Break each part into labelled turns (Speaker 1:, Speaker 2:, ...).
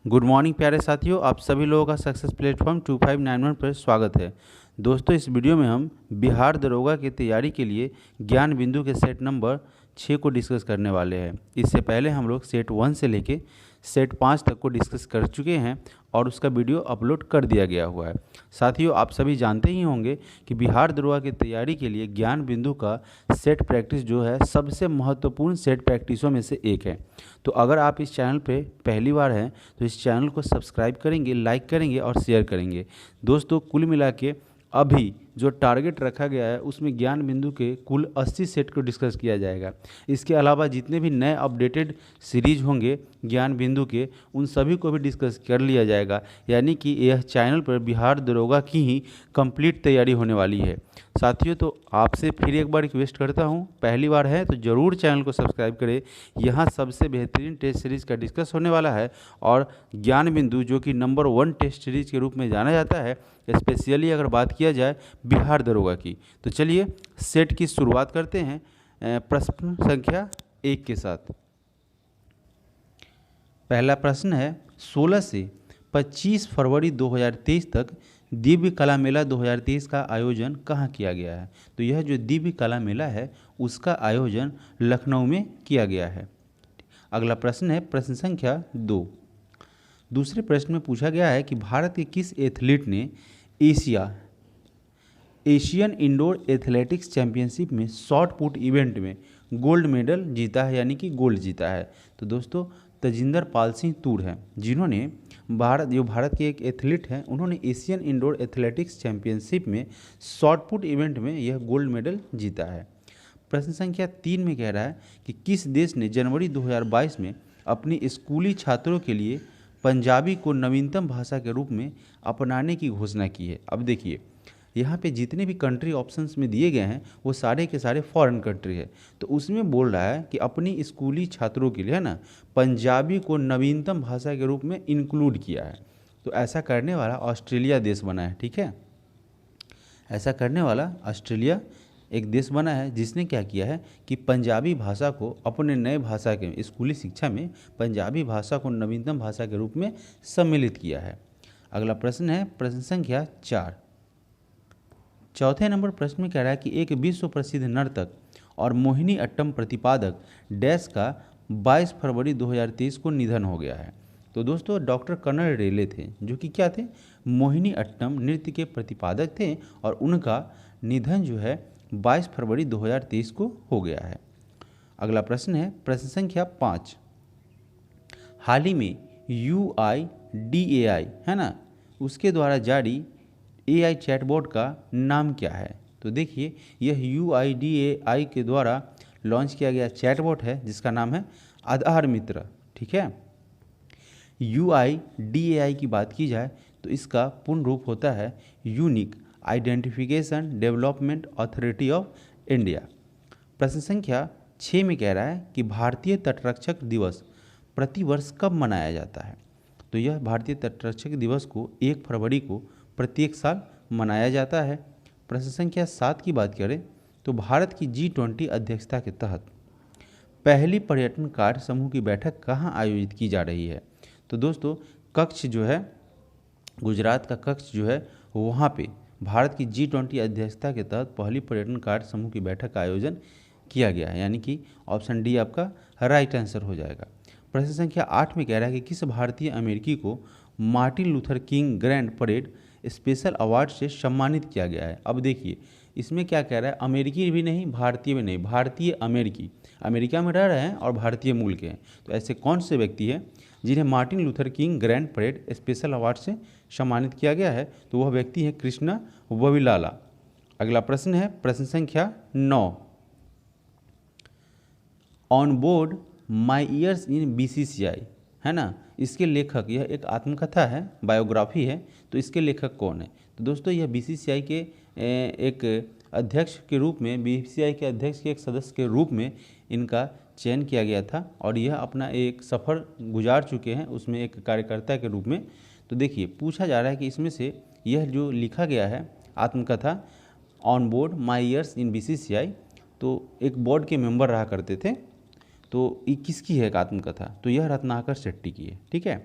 Speaker 1: Good morning प्यारे साथियों, आप सभी लोगों का सक्सेस प्लेटफॉर्म 2591 पर स्वागत है। दोस्तों, इस वीडियो में हम बिहार दरोगा की तैयारी के लिए ज्ञान बिंदु के सेट नंबर 6 को डिस्कस करने वाले हैं। इससे पहले हम लोग सेट 1 से लेके सेट 5 तक को डिस्कस कर चुके हैं और उसका वीडियो अपलोड कर दिया गया हुआ है। साथियों, आप सभी जानते ही होंगे कि बिहार दरोगा की तैयारी के लिए ज्ञान बिंदु का सेट प्रैक्टिस जो है सबसे महत्वपूर्ण सेट प्रैक्टिसों में से एक है। तो अगर आप इस चैनल पे पहली बार हैं तो इस चैनल को सब्सक्राइब करेंगे, लाइक करेंगे और शेयर करेंगे। दोस्तों, कुल मिला के अभी जो टारगेट रखा गया है उसमें ज्ञान बिंदु के कुल 80 सेट को डिस्कस किया जाएगा। इसके अलावा जितने भी नए अपडेटेड सीरीज होंगे ज्ञान बिंदु के, उन सभी को भी डिस्कस कर लिया जाएगा। यानी कि यह चैनल पर बिहार दरोगा की ही कंप्लीट तैयारी होने वाली है। साथियों, तो आपसे फिर एक बार रिक्वेस्ट करता हूं, पहली बार है तो ज़रूर चैनल को सब्सक्राइब करें। यहाँ सबसे बेहतरीन टेस्ट सीरीज़ का डिस्कस होने वाला है और ज्ञान बिंदु जो कि नंबर 1 टेस्ट सीरीज के रूप में जाना जाता है, स्पेशली अगर बात किया जाए बिहार दरोगा की। तो चलिए सेट की शुरुआत करते हैं प्रश्न संख्या 1 के साथ। पहला प्रश्न है, 16 से 25 फरवरी 2023 तक दिव्य कला मेला 2023 का आयोजन कहाँ किया गया है? तो यह जो दिव्य कला मेला है उसका आयोजन लखनऊ में किया गया है। अगला प्रश्न है प्रश्न संख्या 2। दूसरे प्रश्न में पूछा गया है कि भारत के किस एथलीट ने एशियन इंडोर एथलेटिक्स चैंपियनशिप में शॉट पुट इवेंट में गोल्ड मेडल जीता है, यानी कि गोल्ड जीता है? तो दोस्तों, तजिंदर पाल सिंह तूर हैं, जिन्होंने भारत के एक एथलीट हैं, उन्होंने एशियन इंडोर एथलेटिक्स चैंपियनशिप में शॉट पुट इवेंट में यह गोल्ड मेडल जीता है। प्रश्न संख्या 3 में कह रहा है कि किस देश ने जनवरी 2022 में अपनी स्कूली छात्रों के लिए पंजाबी को नवीनतम भाषा के रूप में अपनाने की घोषणा की है? अब देखिए, यहाँ पे जितने भी कंट्री ऑप्शंस में दिए गए हैं वो सारे के सारे फॉरेन कंट्री है। तो उसमें बोल रहा है कि अपनी स्कूली छात्रों के लिए, है ना, पंजाबी को नवीनतम भाषा के रूप में इंक्लूड किया है। तो ऐसा करने वाला ऑस्ट्रेलिया देश बना है। ठीक है, ऐसा करने वाला ऑस्ट्रेलिया एक देश बना है जिसने क्या किया है कि पंजाबी भाषा को अपने नए भाषा के स्कूली शिक्षा में पंजाबी भाषा को नवीनतम भाषा के रूप में सम्मिलित किया है। अगला प्रश्न है प्रश्न संख्या 4। चौथे नंबर प्रश्न में कह रहा है कि एक विश्व प्रसिद्ध नर्तक और मोहिनी अट्टम प्रतिपादक डैश का 22 फरवरी 2023 को निधन हो गया है। तो दोस्तों, डॉक्टर कर्नल रेले थे, जो कि क्या थे, मोहिनी अट्टम नृत्य के प्रतिपादक थे और उनका निधन जो है 22 फरवरी 2023 को हो गया है। अगला प्रश्न है प्रश्न संख्या 5। हाल ही में UIDAI, है ना, उसके द्वारा जारी AI चैटबॉट का नाम क्या है? तो देखिए, यह UIDAI के द्वारा लॉन्च किया गया चैटबॉट है जिसका नाम है आधार मित्र। ठीक है, UIDAI की बात की जाए तो इसका पूर्ण रूप होता है unique identification development authority of India. प्रश्न संख्या 6 में कह रहा है कि भारतीय तटरक्षक दिवस प्रतिवर्ष कब मनाया जाता है? तो यह भारतीय तटरक्षक दिवस को 1 फरवरी को प्रत्येक साल मनाया जाता है। प्रश्न संख्या 7 की बात करें तो भारत की G20 अध्यक्षता के तहत पहली पर्यटन कार्य समूह की बैठक कहाँ आयोजित की जा रही है? तो दोस्तों, कक्ष जो है, गुजरात का कक्ष जो है, वहाँ पे भारत की G20 अध्यक्षता के तहत पहली पर्यटन कार्य समूह की बैठक का आयोजन किया गया है, यानी कि ऑप्शन डी आपका राइट आंसर हो जाएगा। प्रश्न संख्या 8 में कह रहा है कि किस भारतीय अमेरिकी को Martin Luther king grand parade special award से सम्मानित किया गया है? अब देखिए, इसमें क्या कह रहा है, अमेरिकी भी नहीं भारतीय भी नहीं, भारतीय अमेरिकी, अमेरिका में रह रहे हैं और भारतीय मूल के हैं। तो ऐसे कौन से व्यक्ति हैं जिन्हें Martin Luther king grand parade special award से सम्मानित किया गया है? तो वह व्यक्ति है कृष्णा वविलाला। अगला प्रश्न है प्रश्न संख्या 9। On board my years in BCCI, है ना, इसके लेखक, यह एक आत्मकथा है, बायोग्राफी है, तो इसके लेखक कौन है? तो दोस्तों, यह BCCI के एक अध्यक्ष के रूप में, BCCI के अध्यक्ष के एक सदस्य के रूप में इनका चयन किया गया था और यह अपना एक सफ़र गुजार चुके हैं उसमें एक कार्यकर्ता के रूप में। तो देखिए, पूछा जा रहा है कि इसमें से यह जो लिखा गया है आत्मकथा on board my years in BCCI, तो एक बोर्ड के मेंबर रहा करते थे, तो ये किसकी है एक आत्मकथा? तो यह रत्नाकर शेट्टी की है। ठीक है,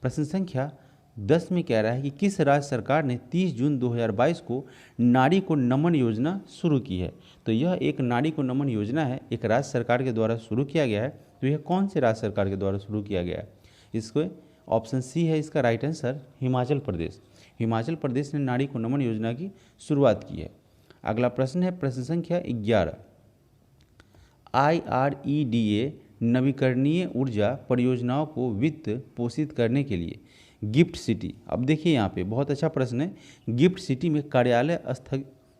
Speaker 1: प्रश्न संख्या 10 में कह रहा है कि किस राज्य सरकार ने 30 जून 2022 को नारी को नमन योजना शुरू की है। तो यह एक नारी को नमन योजना है, एक राज्य सरकार के द्वारा शुरू किया गया है। तो यह कौन से राज्य सरकार के द्वारा शुरू किया गया है? इसको ऑप्शन सी है इसका राइट आंसर, हिमाचल प्रदेश। हिमाचल प्रदेश ने नारी को नमन योजना की शुरुआत की है। अगला प्रश्न है प्रश्न संख्या 11, IREDA नवीकरणीय ऊर्जा परियोजनाओं को वित्त पोषित करने के लिए गिफ्ट सिटी, अब देखिए यहाँ पे बहुत अच्छा प्रश्न है, गिफ्ट सिटी में कार्यालय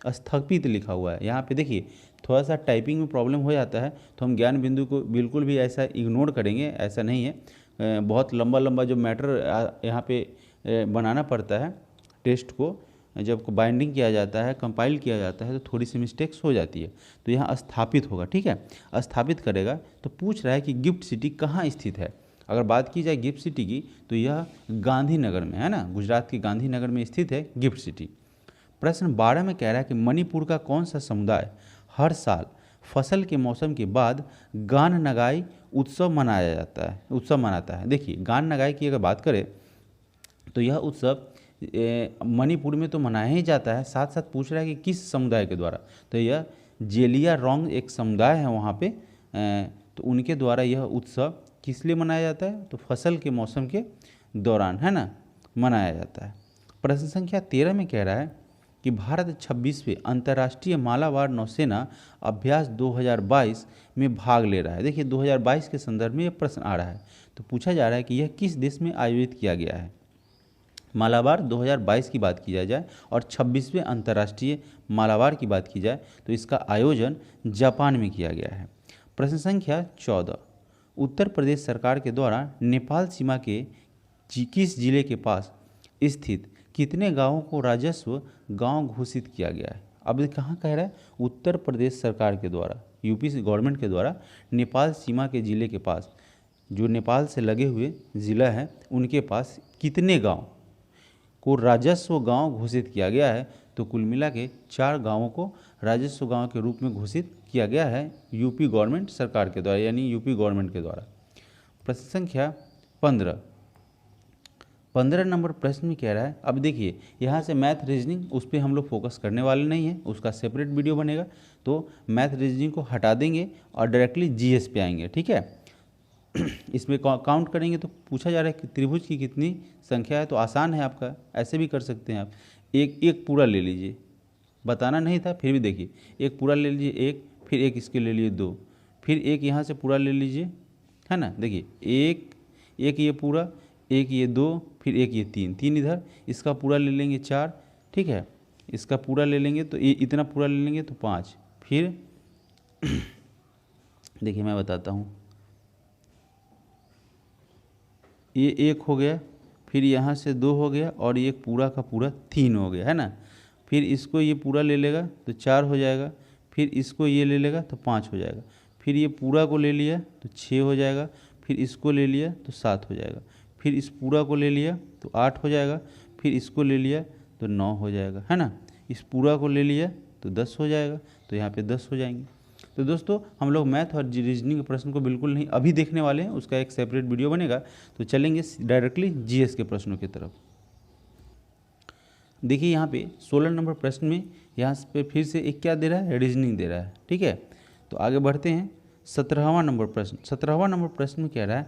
Speaker 1: स्थापित लिखा हुआ है। यहाँ पे देखिए थोड़ा सा टाइपिंग में प्रॉब्लम हो जाता है, तो हम ज्ञान बिंदु को बिल्कुल भी ऐसा इग्नोर करेंगे, ऐसा नहीं है। बहुत लंबा लंबा जो मैटर यहाँ पे बनाना पड़ता है, टेस्ट को जब बाइंडिंग किया जाता है, कंपाइल किया जाता है, तो थोड़ी सी मिस्टेक्स हो जाती है। तो यहाँ स्थापित होगा, ठीक है, स्थापित करेगा। तो पूछ रहा है कि गिफ्ट सिटी कहाँ स्थित है। अगर बात की जाए गिफ्ट सिटी की, तो यह गांधीनगर में है ना, गुजरात के गांधीनगर में स्थित है गिफ्ट सिटी। प्रश्न 12 में कह रहा है कि मणिपुर का कौन सा समुदाय हर साल फसल के मौसम के बाद गान नगाई उत्सव मनाता है। देखिए गान नगाई की अगर बात करें तो यह उत्सव मणिपुर में तो मनाया ही जाता है, साथ साथ पूछ रहा है कि किस समुदाय के द्वारा। तो यह जेलिया रोंग एक समुदाय है वहाँ पे, तो उनके द्वारा यह उत्सव किस लिए मनाया जाता है? तो फसल के मौसम के दौरान है ना, मनाया जाता है। प्रश्न संख्या 13 में कह रहा है कि भारत 26वें अंतर्राष्ट्रीय मालाबार नौसेना अभ्यास 2022 में भाग ले रहा है। देखिए 2022 के संदर्भ में यह प्रश्न आ रहा है। तो पूछा जा रहा है कि यह किस देश में आयोजित किया गया है। मालाबार 2022 की बात की जाए और 26वें अंतर्राष्ट्रीय मालाबार की बात की जाए तो इसका आयोजन जापान में किया गया है। प्रश्न संख्या 14, उत्तर प्रदेश सरकार के द्वारा नेपाल सीमा के किस जिले के पास स्थित कितने गांवों को राजस्व गांव घोषित किया गया है? अब कहाँ कह रहा है? उत्तर प्रदेश सरकार के द्वारा, यूपी गवर्नमेंट के द्वारा नेपाल सीमा के ज़िले के पास, जो नेपाल से लगे हुए ज़िला है, उनके पास कितने गांव को राजस्व गांव घोषित किया गया है? तो कुल मिला के 4 गाँवों को राजस्व गांव के रूप में घोषित किया गया है यूपी गवर्नमेंट सरकार के द्वारा, यानी यूपी गवर्नमेंट के द्वारा। प्रश्न संख्या 15 नंबर प्रश्न में कह रहा है, अब देखिए यहाँ से मैथ रीजनिंग उस पर हम लोग फोकस करने वाले नहीं हैं, उसका सेपरेट वीडियो बनेगा। तो मैथ रीजनिंग को हटा देंगे और डायरेक्टली जीएस पे आएंगे, ठीक है। इसमें काउंट करेंगे तो पूछा जा रहा है कि त्रिभुज की कितनी संख्या है। तो आसान है आपका, ऐसे भी कर सकते हैं आप। एक पूरा ले लीजिए, बताना नहीं था फिर भी देखिए, एक पूरा ले लीजिए, एक, फिर एक इसके ले लीजिए 2, फिर एक यहाँ से पूरा ले लीजिए, है ना। देखिए एक ये पूरा, एक ये 2, फिर एक ये 3 इधर, इसका पूरा ले लेंगे 4, ठीक है। इसका पूरा ले लेंगे तो ये इतना पूरा ले लेंगे तो 5, फिर देखिए मैं बताता हूँ, ये 1 हो गया, फिर यहाँ से 2 हो गया और ये पूरा का पूरा 3 हो गया, है ना। फिर इसको ये पूरा ले लेगा तो 4 हो जाएगा, फिर इसको ये ले लेगा तो 5 हो जाएगा, फिर ये पूरा को ले लिया तो 6 हो जाएगा, फिर इसको ले लिया तो 7 हो जाएगा, फिर इस पूरा को ले लिया तो 8 हो जाएगा, फिर इसको ले लिया तो 9 हो जाएगा, है ना। इस पूरा को ले लिया तो 10 हो जाएगा, तो यहाँ पे 10 हो जाएंगे। तो दोस्तों हम लोग मैथ और रीजनिंग के प्रश्न को बिल्कुल नहीं अभी देखने वाले हैं, उसका एक सेपरेट वीडियो बनेगा। तो चलेंगे डायरेक्टली जीएस के प्रश्नों की तरफ। देखिए यहाँ पे 16 नंबर प्रश्न में यहाँ पे फिर से एक क्या दे रहा है? रीजनिंग दे रहा है, ठीक है। तो आगे बढ़ते हैं। 17वां नंबर प्रश्न में कह रहा है,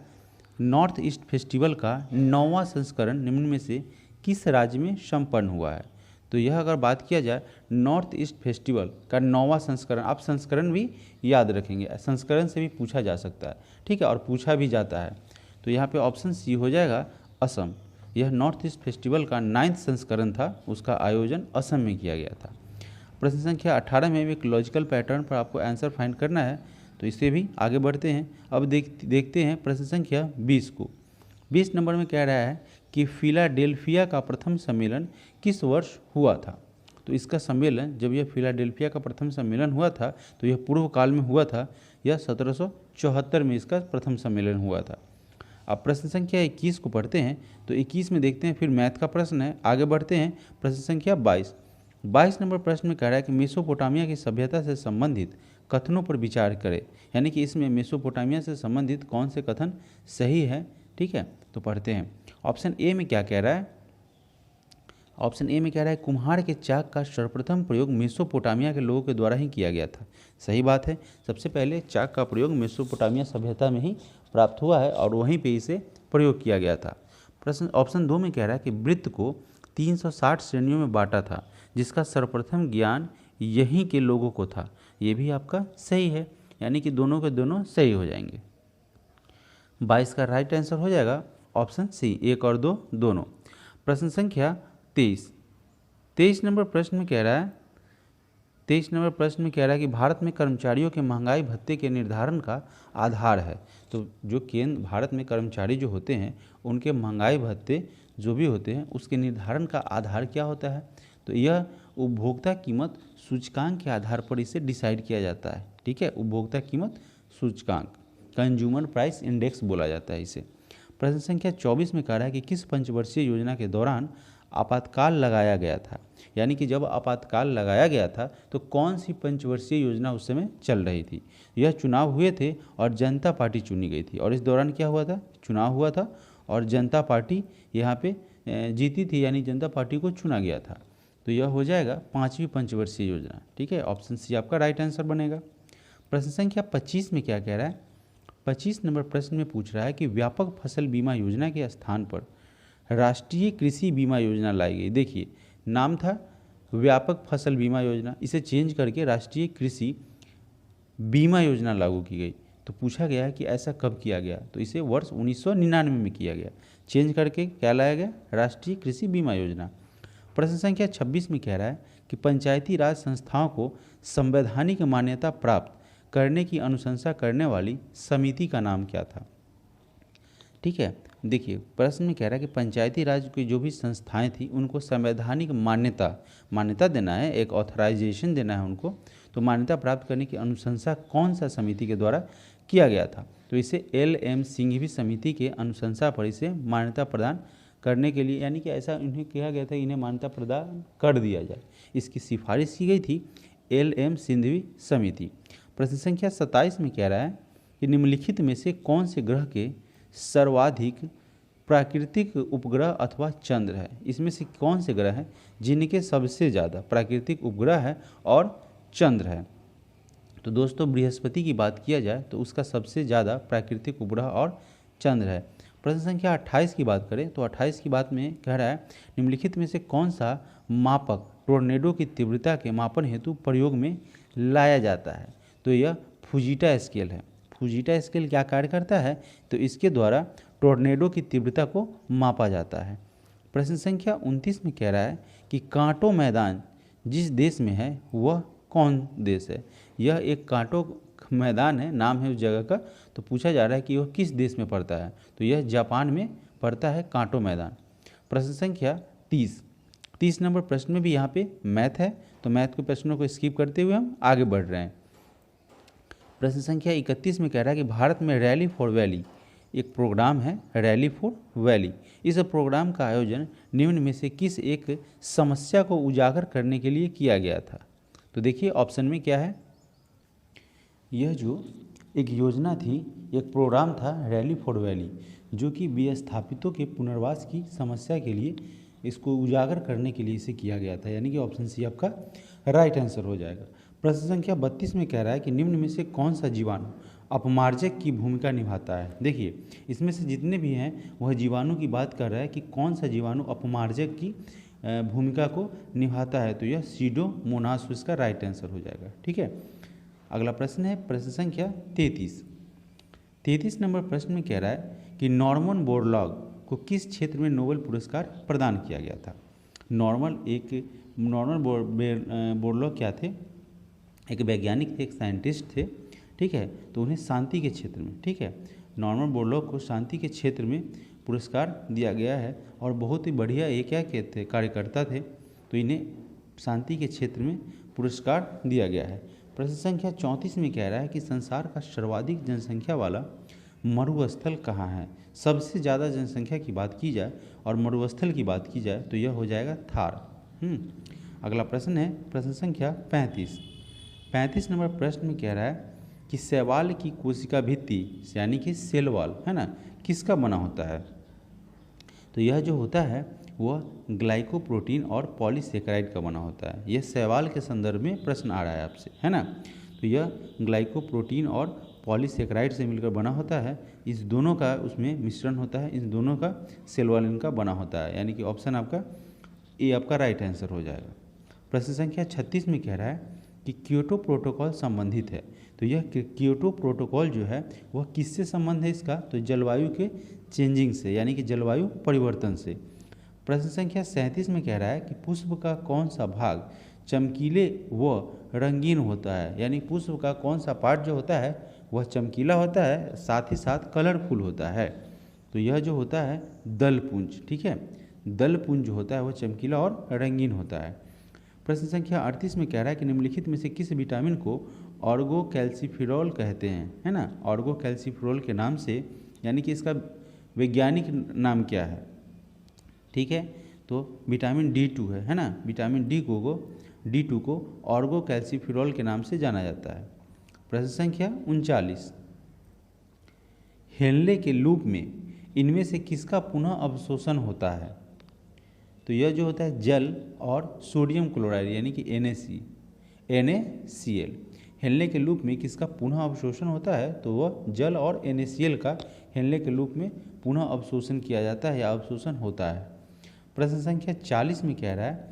Speaker 1: नॉर्थ ईस्ट फेस्टिवल का 9वां संस्करण निम्न में से किस राज्य में संपन्न हुआ है? तो यह अगर बात किया जाए नॉर्थ ईस्ट फेस्टिवल का 9वां संस्करण, आप संस्करण भी याद रखेंगे, संस्करण से भी पूछा जा सकता है, ठीक है, और पूछा भी जाता है। तो यहाँ पे ऑप्शन सी हो जाएगा असम। यह नॉर्थ ईस्ट फेस्टिवल का 9वां संस्करण था, उसका आयोजन असम में किया गया था। प्रश्न संख्या 18 में एक लॉजिकल पैटर्न पर आपको आंसर फाइंड करना है, तो इससे भी आगे बढ़ते हैं। अब देखते हैं प्रश्न संख्या 20 को। 20 नंबर में कह रहा है कि फिलाडेल्फिया का प्रथम सम्मेलन किस वर्ष हुआ था? तो इसका सम्मेलन, जब यह फिलाडेल्फिया का प्रथम सम्मेलन हुआ था तो यह पूर्व काल में हुआ था, यह 1774 में इसका प्रथम सम्मेलन हुआ था। अब प्रश्न संख्या 21 को पढ़ते हैं। तो 21 में देखते हैं, फिर मैथ का प्रश्न है, आगे बढ़ते हैं। प्रश्न संख्या 22 नंबर प्रश्न में कह रहा है कि मेसोपोटामिया की सभ्यता से संबंधित कथनों पर विचार करें, यानी कि इसमें मेसोपोटामिया से संबंधित कौन से कथन सही है, ठीक है। तो पढ़ते हैं। ऑप्शन ए में क्या कह रहा है, ऑप्शन ए में कह रहा है कुम्हार के चाक का सर्वप्रथम प्रयोग मेसोपोटामिया के लोगों के द्वारा ही किया गया था। सही बात है, सबसे पहले चाक का प्रयोग मेसोपोटामिया सभ्यता में ही प्राप्त हुआ है और वहीं पे इसे प्रयोग किया गया था। प्रश्न ऑप्शन 2 में कह रहा है कि वृत्त को 360 श्रेणियों में बांटा था, जिसका सर्वप्रथम ज्ञान यहीं के लोगों को था। ये भी आपका सही है, यानी कि दोनों के दोनों सही हो जाएंगे। 22 का राइट आंसर हो जाएगा ऑप्शन सी, 1 और 2 दोनों। प्रश्न संख्या 23 नंबर प्रश्न में कह रहा है 23 नंबर प्रश्न में कह रहा है कि भारत में कर्मचारियों के महंगाई भत्ते के निर्धारण का आधार है। तो जो केंद्र भारत में कर्मचारी जो होते हैं उनके महंगाई भत्ते जो भी होते हैं उसके निर्धारण का आधार क्या होता है, तो यह उपभोक्ता कीमत सूचकांक के आधार पर इसे डिसाइड किया जाता है। ठीक है, उपभोक्ता कीमत सूचकांक, कंज्यूमर प्राइस इंडेक्स बोला जाता है इसे। प्रश्न संख्या 24 में कह रहा है कि किस पंचवर्षीय योजना के दौरान आपातकाल लगाया गया था, यानी कि जब आपातकाल लगाया गया था तो कौन सी पंचवर्षीय योजना उस समय चल रही थी। यह चुनाव हुए थे और जनता पार्टी चुनी गई थी, और इस दौरान क्या हुआ था, चुनाव हुआ था और जनता पार्टी यहाँ पे जीती थी, यानी जनता पार्टी को चुना गया था। तो यह हो जाएगा 5वीं पंचवर्षीय योजना। ठीक है, ऑप्शन सी आपका राइट आंसर बनेगा। प्रश्न संख्या 25 में क्या कह रहा है, 25 नंबर प्रश्न में पूछ रहा है कि व्यापक फसल बीमा योजना के स्थान पर राष्ट्रीय कृषि बीमा योजना लाई गई। देखिए, नाम था व्यापक फसल बीमा योजना, इसे चेंज करके राष्ट्रीय कृषि बीमा योजना लागू की गई। तो पूछा गया है कि ऐसा कब किया गया, तो इसे वर्ष 1999 में किया गया, चेंज करके क्या लाया गया, राष्ट्रीय कृषि बीमा योजना। प्रश्न संख्या 26 में कह रहा है कि पंचायती राज संस्थाओं को संवैधानिक मान्यता प्राप्त करने की अनुशंसा करने वाली समिति का नाम क्या था। ठीक है, देखिए प्रश्न में कह रहा है कि पंचायती राज की जो भी संस्थाएं थी उनको संवैधानिक मान्यता देना है, एक ऑथराइजेशन देना है उनको। तो मान्यता प्राप्त करने की अनुशंसा कौन सा समिति के द्वारा किया गया था, तो इसे LM सिंघवी समिति के अनुशंसा पर इसे मान्यता प्रदान करने के लिए, यानी कि ऐसा इन्हें कहा गया था इन्हें मान्यता प्रदान कर दिया जाए, इसकी सिफारिश की गई थी LM सिंघवी समिति। प्रश्न संख्या 27 में कह रहा है कि निम्नलिखित में से कौन से ग्रह के सर्वाधिक प्राकृतिक उपग्रह अथवा चंद्र है। इसमें से कौन से ग्रह हैं जिनके सबसे ज़्यादा प्राकृतिक उपग्रह है और चंद्र है। तो दोस्तों बृहस्पति की बात किया जाए तो उसका सबसे ज़्यादा प्राकृतिक उपग्रह और चंद्र है। प्रश्न संख्या 28 की बात करें तो 28 की बात में कह रहा है निम्नलिखित में से कौन सा मापक टोर्नेडो की तीव्रता के मापन हेतु प्रयोग में लाया जाता है, तो यह फुजीटा स्केल है। फुजीटा स्केल क्या कार्य करता है, तो इसके द्वारा टोर्नेडो की तीव्रता को मापा जाता है। प्रश्न संख्या 29 में कह रहा है कि कांटो मैदान जिस देश में है वह कौन देश है। यह एक कांटो मैदान है, नाम है उस जगह का। तो पूछा जा रहा है कि वह किस देश में पड़ता है, तो यह जापान में पड़ता है कांटो मैदान। प्रश्न संख्या 30 नंबर प्रश्न में भी यहाँ पे मैथ है, तो मैथ के प्रश्नों को स्किप करते हुए हम आगे बढ़ रहे हैं। प्रश्न संख्या 31 में कह रहा है कि भारत में रैली फॉर वैली एक प्रोग्राम है, रैली फॉर वैली। इस प्रोग्राम का आयोजन निम्न में से किस एक समस्या को उजागर करने के लिए किया गया था। तो देखिए ऑप्शन में क्या है, यह जो एक योजना थी, एक प्रोग्राम था रैली फॉर वैली, जो कि विस्थापितों के पुनर्वास की समस्या के लिए इसको उजागर करने के लिए इसे किया गया था, यानी कि ऑप्शन सी आपका राइट आंसर हो जाएगा। प्रश्न संख्या 32 में कह रहा है कि निम्न में से कौन सा जीवाणु अपमार्जक की भूमिका निभाता है। देखिए इसमें से जितने भी हैं वह जीवाणु की बात कर रहा है कि कौन सा जीवाणु अपमार्जक की भूमिका को निभाता है, तो यह सीडोमोनास इसका राइट आंसर हो जाएगा। ठीक है, अगला प्रश्न है प्रश्न संख्या 33 नंबर प्रश्न में कह रहा है कि नॉर्मन बोरलॉग को किस क्षेत्र में नोबेल पुरस्कार प्रदान किया गया था। नॉर्मन बोरलॉग क्या थे, एक वैज्ञानिक थे, एक साइंटिस्ट थे। ठीक है, तो उन्हें शांति के क्षेत्र में, ठीक है, नॉर्मन बोरलॉग को शांति के क्षेत्र में पुरस्कार दिया गया है और बहुत ही बढ़िया ये क्या कहते कार्यकर्ता थे, तो इन्हें शांति के क्षेत्र में पुरस्कार दिया गया है। प्रश्न संख्या 34 में कह रहा है कि संसार का सर्वाधिक जनसंख्या वाला मरुस्थल कहाँ है। सबसे ज़्यादा जनसंख्या की बात की जाए और मरुस्थल की बात की जाए तो यह हो जाएगा थार। अगला प्रश्न है प्रश्न संख्या 35 नंबर प्रश्न में कह रहा है कि शैवाल की कोशिका भित्ति यानी कि सेल वॉल है ना, किसका बना होता है। तो यह जो होता है वह ग्लाइकोप्रोटीन और पॉलीसेकेराइड का बना होता है। यह सवाल के संदर्भ में प्रश्न आ रहा है आपसे, है ना। तो यह ग्लाइकोप्रोटीन और पॉलीसेकेराइड से मिलकर बना होता है। इस दोनों का उसमें मिश्रण होता है, इन दोनों का सेल वॉल इनका बना होता है, यानी कि ऑप्शन आपका ए आपका राइट आंसर हो जाएगा। प्रश्न संख्या 36 में कह रहा है कि क्योटो प्रोटोकॉल संबंधित है। तो यह क्योटो प्रोटोकॉल जो है वह किससे संबंध है इसका, तो जलवायु के चेंजिंग से, यानी कि जलवायु परिवर्तन से। प्रश्न संख्या 37 में कह रहा है कि पुष्प का कौन सा भाग चमकीले व रंगीन होता है, यानी पुष्प का कौन सा पार्ट जो होता है वह चमकीला होता है, साथ ही साथ कलरफुल होता है। तो यह जो होता है दलपुंज, ठीक है, दलपुंज जो होता है वह चमकीला और रंगीन होता है। प्रश्न संख्या 38 में कह रहा है कि निम्नलिखित में से किस विटामिन को ऑर्गो कैल्सीफेरॉल कहते हैं, है ना। ऑर्गो कैल्सीफेरॉल के नाम से, यानी कि इसका वैज्ञानिक नाम क्या है, ठीक है। तो विटामिन D2 है ना। विटामिन D2 को ऑर्गो कैल्सीफेरॉल के नाम से जाना जाता है। प्रश्न संख्या 39, हेनले के लूप में इनमें से किसका पुनः अवशोषण होता है। तो यह जो होता है जल और सोडियम क्लोराइड, यानी कि NaCl। हेनले के लूप में किसका पुनः अवशोषण होता है, तो वह जल और NaCl का हेनले के लूप में पुनः अवशोषण किया जाता है या अवशोषण होता है। प्रश्न संख्या 40 में कह रहा है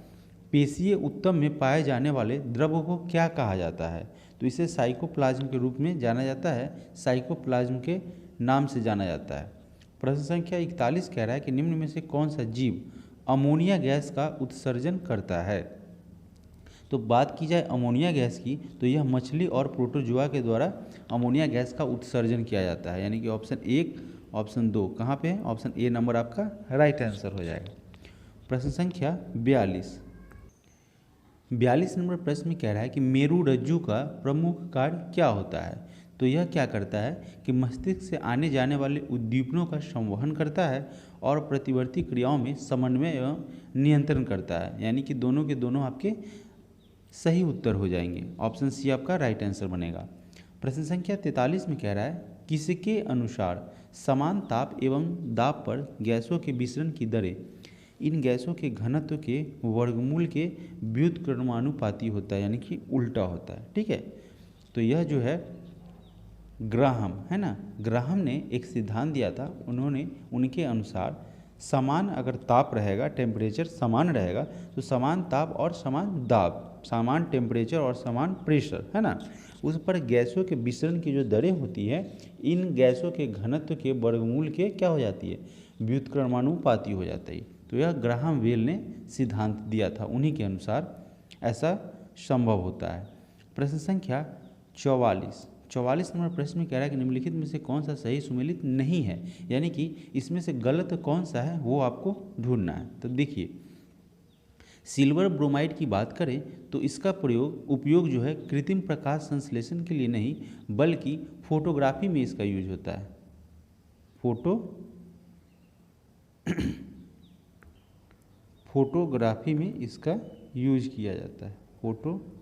Speaker 1: पेशीय उत्तम में पाए जाने वाले द्रव को क्या कहा जाता है। तो इसे साइकोप्लाज्म के रूप में जाना जाता है, साइकोप्लाज्म के नाम से जाना जाता है। प्रश्न संख्या 41 कह रहा है कि निम्न में से कौन सा जीव अमोनिया गैस का उत्सर्जन करता है। तो बात की जाए अमोनिया गैस की, तो यह मछली और प्रोटोजुआ के द्वारा अमोनिया गैस का उत्सर्जन किया जाता है, यानी कि ऑप्शन 1 ऑप्शन 2 कहाँ पे है, ऑप्शन ए नंबर आपका राइट आंसर हो जाएगा। प्रश्न संख्या 42 नंबर प्रश्न में कह रहा है कि मेरु रज्जु का प्रमुख कार्य क्या होता है। तो यह क्या करता है कि मस्तिष्क से आने जाने वाले उद्दीपनों का संवहन करता है और प्रतिवर्ती क्रियाओं में समन्वय एवं नियंत्रण करता है, यानी कि दोनों के दोनों आपके सही उत्तर हो जाएंगे। ऑप्शन सी आपका राइट आंसर बनेगा। प्रश्न संख्या 43 में कह रहा है किसके अनुसार समान ताप एवं दाब पर गैसों के विसरण की दरें इन गैसों के घनत्व के वर्गमूल के व्युत्क्रमानुपाती होता है, यानी कि उल्टा होता है, ठीक है। तो यह जो है ग्राहम, है ना, ग्राहम ने एक सिद्धांत दिया था। उनके अनुसार समान अगर ताप रहेगा, टेम्परेचर समान रहेगा, तो समान ताप और समान दाब, समान टेम्परेचर और समान प्रेशर, है ना, उस पर गैसों के विसरण की जो दरें होती है इन गैसों के घनत्व के वर्गमूल के क्या हो जाती है, व्युत्क्रमानुपाती हो जाती है। तो यह ग्राहम बेल ने सिद्धांत दिया था, उन्हीं के अनुसार ऐसा संभव होता है। प्रश्न संख्या 44 नंबर प्रश्न में कह रहा है कि निम्नलिखित में से कौन सा सही सुमेलित नहीं है, यानी कि इसमें से गलत कौन सा है वो आपको ढूंढना है। तो देखिए सिल्वर ब्रोमाइड की बात करें तो इसका उपयोग जो है कृत्रिम प्रकाश संश्लेषण के लिए नहीं बल्कि फोटोग्राफी में इसका यूज होता है। फोटोग्राफी में इसका यूज किया जाता है, फोटोग्राफी,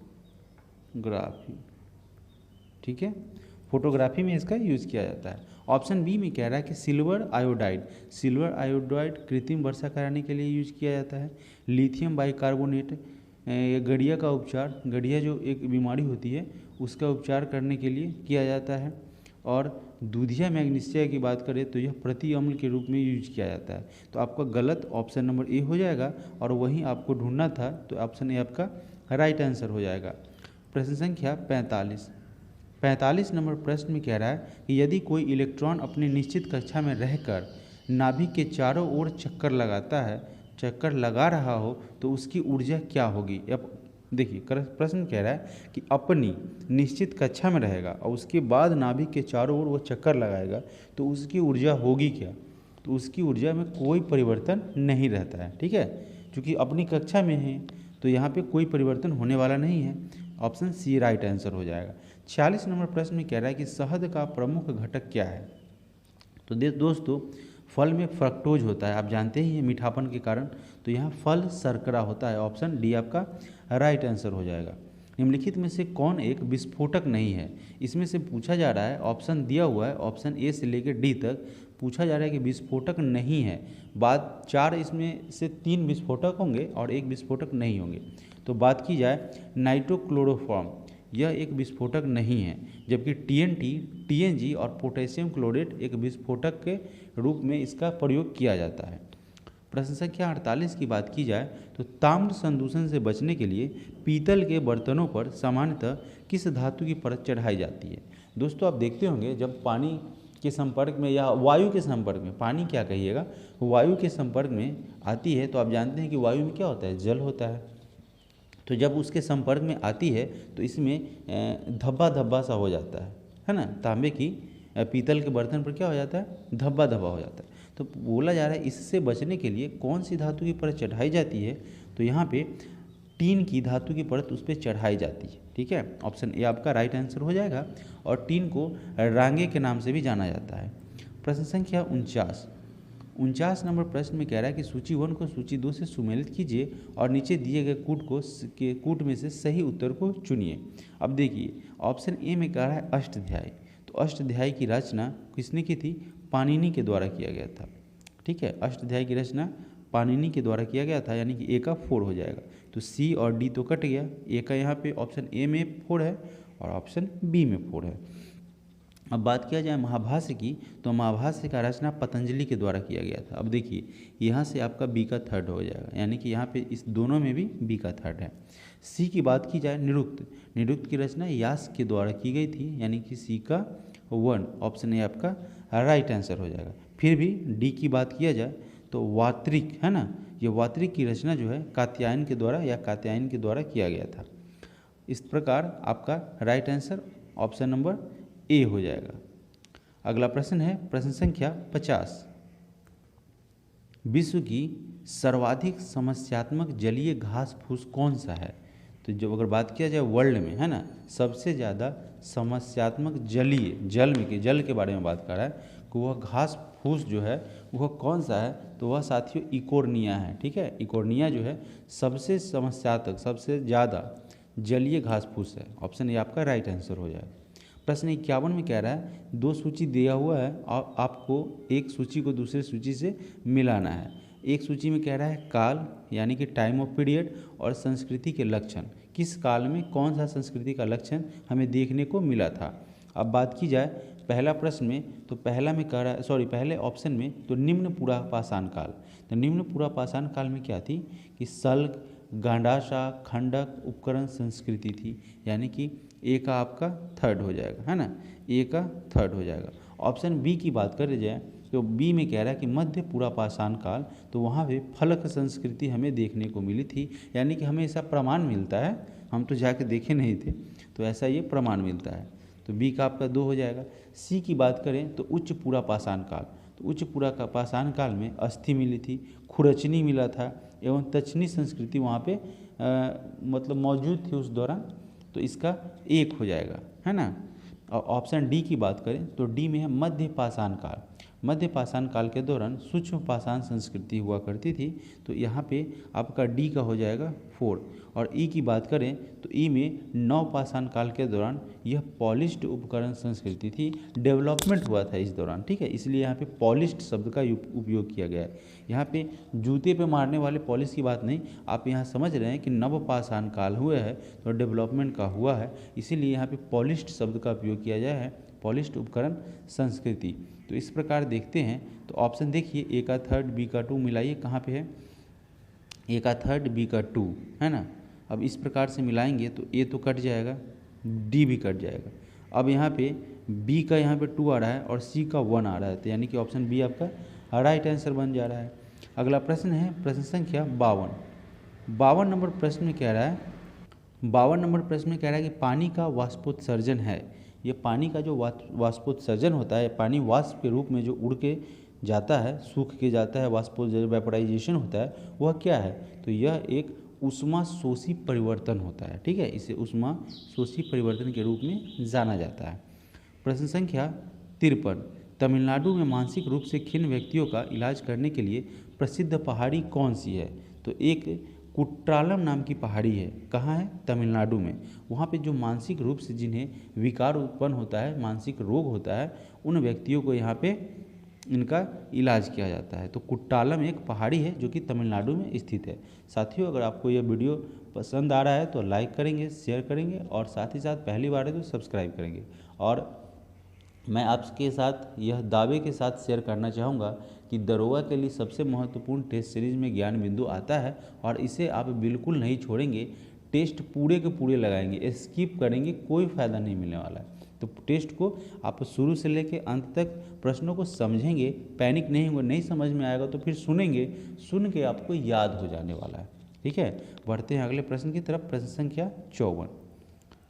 Speaker 1: ठीक है, फोटोग्राफी में इसका यूज़ किया जाता है। ऑप्शन बी में कह रहा है कि सिल्वर आयोडाइड कृत्रिम वर्षा कराने के लिए यूज किया जाता है। लिथियम बाइकार्बोनेट गड़िया का उपचार, गड़िया जो एक बीमारी होती है उसका उपचार करने के लिए किया जाता है। और दूधिया मैग्नीशिया की बात करें तो यह प्रति अम्ल के रूप में यूज किया जाता है। तो आपका गलत ऑप्शन नंबर ए हो जाएगा और वहीं आपको ढूंढना था, तो ऑप्शन ए आपका राइट आंसर हो जाएगा। प्रश्न संख्या 45 नंबर प्रश्न में कह रहा है कि यदि कोई इलेक्ट्रॉन अपनी निश्चित कक्षा में रहकर नाभिक के चारों ओर चक्कर लगा रहा हो तो उसकी ऊर्जा क्या होगी। अब देखिए प्रश्न कह रहा है कि अपनी निश्चित कक्षा में रहेगा और उसके बाद नाभिक के चारों ओर वो चक्कर लगाएगा तो उसकी ऊर्जा होगी क्या। तो उसकी ऊर्जा में कोई परिवर्तन नहीं रहता है, ठीक है, क्योंकि अपनी कक्षा में है तो यहाँ पे कोई परिवर्तन होने वाला नहीं है। ऑप्शन सी राइट आंसर हो जाएगा। 46 नंबर प्रश्न में कह रहा है कि शहद का प्रमुख घटक क्या है। तो दोस्तों फल में फ्रक्टोज होता है, आप जानते ही हैं मीठापन के कारण, तो यहाँ फल शर्करा होता है। ऑप्शन डी आपका राइट आंसर हो जाएगा। निम्नलिखित में से कौन एक विस्फोटक नहीं है, इसमें से पूछा जा रहा है। ऑप्शन दिया हुआ है ऑप्शन ए से लेकर डी तक, पूछा जा रहा है कि विस्फोटक नहीं है, बात 4 इसमें से 3 विस्फोटक होंगे और 1 विस्फोटक नहीं होंगे। तो बात की जाए नाइट्रोक्लोरोफॉर्म, यह एक विस्फोटक नहीं है, जबकि टीएनटी, टीएनजी और पोटेशियम क्लोरेट एक विस्फोटक के रूप में इसका प्रयोग किया जाता है। प्रश्न संख्या 48 की बात की जाए तो ताम्र संदूषण से बचने के लिए पीतल के बर्तनों पर सामान्यतः किस धातु की परत चढ़ाई जाती है। दोस्तों आप देखते होंगे जब पानी के संपर्क में या वायु के संपर्क में, पानी क्या कहिएगा, वायु के संपर्क में आती है तो आप जानते हैं कि वायु में क्या होता है, जल होता है। तो जब उसके संपर्क में आती है तो इसमें धब्बा धब्बा सा हो जाता है ना। तांबे की पीतल के बर्तन पर क्या हो जाता है, धब्बा धब्बा हो जाता है। तो बोला जा रहा है इससे बचने के लिए कौन सी धातु की परत चढ़ाई जाती है, तो यहाँ पे टीन की धातु की परत उस पर चढ़ाई जाती है। ठीक है, ऑप्शन ए आपका राइट आंसर हो जाएगा। और टीन को रांगे के नाम से भी जाना जाता है। प्रश्न संख्या 49 नंबर प्रश्न में कह रहा है कि सूची 1 को सूची 2 से सुमेलित कीजिए और नीचे दिए गए कूट में से सही उत्तर को चुनिए। अब देखिए ऑप्शन ए में कह रहा है अष्टाध्यायी, तो अष्टाध्यायी की रचना किसने की थी, पाणिनि के द्वारा किया गया था। ठीक है, अष्टाध्यायी की रचना पाणिनि के द्वारा किया गया था, यानी कि ए का 4 हो जाएगा। तो सी और डी तो कट गया, ए का यहाँ पे ऑप्शन ए में 4 है और ऑप्शन बी में 4 है। अब बात किया जाए महाभाष्य की, तो महाभाष्य का रचना पतंजलि के द्वारा किया गया था। अब देखिए यहाँ से आपका बी का 3rd हो जाएगा, यानी कि यहाँ पे इस दोनों में भी बी का 3rd है। सी की बात की जाए निरुक्त की रचना यास के द्वारा की गई थी, यानी कि सी का 1, ऑप्शन ए आपका राइट आंसर हो जाएगा। फिर भी डी की बात किया जाए तो वात्रिक है ना, ये वात्रिक की रचना जो है कात्यायन के द्वारा किया गया था। इस प्रकार आपका right answer option number A हो जाएगा। अगला प्रश्न है प्रश्न संख्या 50। विश्व की सर्वाधिक समस्यात्मक जलीय घास फूस कौन सा है। तो जब अगर बात किया जाए वर्ल्ड में है ना, सबसे ज़्यादा समस्यात्मक जल के बारे में बात कर रहा है कि वह घास फूस जो है वह कौन सा है, तो वह साथियों इकोर्निया है। ठीक है, इकोर्निया जो है सबसे समस्यात्मक, सबसे ज़्यादा जलीय घास फूस है। ऑप्शन ए आपका राइट आंसर हो जाएगा। प्रश्न 51 में कह रहा है 2 सूची दिया हुआ है और आपको एक सूची को दूसरे सूची से मिलाना है। एक सूची में कह रहा है काल यानी कि टाइम ऑफ पीरियड और संस्कृति के लक्षण, किस काल में कौन सा संस्कृति का लक्षण हमें देखने को मिला था। अब बात की जाए पहला प्रश्न में, तो पहले ऑप्शन में तो निम्न पूरा पाषाण काल, तो निम्न पूरा पाषाण काल में क्या थी कि सल्ग, गांडाशा, खंडक, उपकरण संस्कृति थी, यानी कि ए का आपका 3rd हो जाएगा है ना, ए का 3rd हो जाएगा। ऑप्शन बी की बात करें जाए तो बी में कह रहा है कि मध्य पूरा पाषाण काल, तो वहाँ पे फलक संस्कृति हमें देखने को मिली थी, यानी कि हमें ऐसा प्रमाण मिलता है, हम तो जाके देखे नहीं थे, तो ऐसा ये प्रमाण मिलता है। तो बी का आपका 2 हो जाएगा। सी की बात करें तो उच्च पूरा पाषाण काल, तो उच्च पूरा का पाषाण काल में अस्थि मिली थी, खुरचनी मिला था एवं तक्षनी संस्कृति वहाँ पे मतलब मौजूद थी उस दौरान, तो इसका 1 हो जाएगा है ना। और ऑप्शन डी की बात करें तो डी में है मध्य पाषाण काल। मध्य पाषाण काल के दौरान सूक्ष्म पाषाण संस्कृति हुआ करती थी, तो यहाँ पे आपका डी का हो जाएगा 4। और ई की बात करें तो ई में नव पाषाण काल के दौरान यह पॉलिश्ड उपकरण संस्कृति थी, डेवलपमेंट हुआ था इस दौरान। ठीक है, इसलिए यहाँ पे पॉलिश्ड शब्द का उपयोग किया गया है। यहाँ पे जूते पे मारने वाले पॉलिश की बात नहीं, आप यहाँ समझ रहे हैं कि नव पाषाण काल हुआ है तो डेवलपमेंट का हुआ है, इसीलिए यहाँ पे पॉलिश्ड शब्द का उपयोग किया गया है, पॉलिश्ड उपकरण संस्कृति। तो इस प्रकार देखते हैं तो ऑप्शन देखिए ए का 3rd बी का 2 मिलाइए, कहाँ पे है, ए का 3rd बी का 2 है ना। अब इस प्रकार से मिलाएंगे तो ए तो कट जाएगा, डी भी कट जाएगा। अब यहाँ पे बी का यहाँ पे 2 आ रहा है और सी का 1 आ रहा है, तो यानी कि ऑप्शन बी आपका राइट आंसर बन जा रहा है। अगला प्रश्न है प्रश्न संख्या 52 नंबर प्रश्न में कह रहा है 52 नंबर प्रश्न में कह रहा है कि पानी का वाष्पोत्सर्जन है। ये पानी का जो वाष्पोत्सर्जन होता है, पानी वाष्प के रूप में जो उड़ के जाता है, सूख के जाता है, वेपोराइजेशन होता है, वह क्या है, तो यह एक ऊष्मा शोषी परिवर्तन होता है। ठीक है, इसे ऊष्मा शोषी परिवर्तन के रूप में जाना जाता है। प्रश्न संख्या 53 तमिलनाडु में मानसिक रूप से खिन्न व्यक्तियों का इलाज करने के लिए प्रसिद्ध पहाड़ी कौन सी है, तो एक कुट्रालम नाम की पहाड़ी है, कहाँ है, तमिलनाडु में। वहाँ पे जो मानसिक रूप से जिन्हें विकार उत्पन्न होता है, मानसिक रोग होता है, उन व्यक्तियों को यहाँ पे इनका इलाज किया जाता है। तो कुट्टालम एक पहाड़ी है जो कि तमिलनाडु में स्थित है। साथियों, अगर आपको यह वीडियो पसंद आ रहा है तो लाइक करेंगे, शेयर करेंगे और साथ ही साथ पहली बार है तो सब्सक्राइब करेंगे। और मैं आपके साथ यह दावे के साथ शेयर करना चाहूँगा कि दरोगा के लिए सबसे महत्वपूर्ण टेस्ट सीरीज में ज्ञान बिंदु आता है और इसे आप बिल्कुल नहीं छोड़ेंगे। टेस्ट पूरे के पूरे लगाएंगे, स्किप करेंगे कोई फ़ायदा नहीं मिलने वाला है। तो टेस्ट को आप शुरू से लेकर अंत तक प्रश्नों को समझेंगे, पैनिक नहीं होंगे, नहीं समझ में आएगा तो फिर सुनेंगे, सुन के आपको याद हो जाने वाला है। ठीक है, बढ़ते हैं अगले प्रश्न की तरफ। प्रश्न संख्या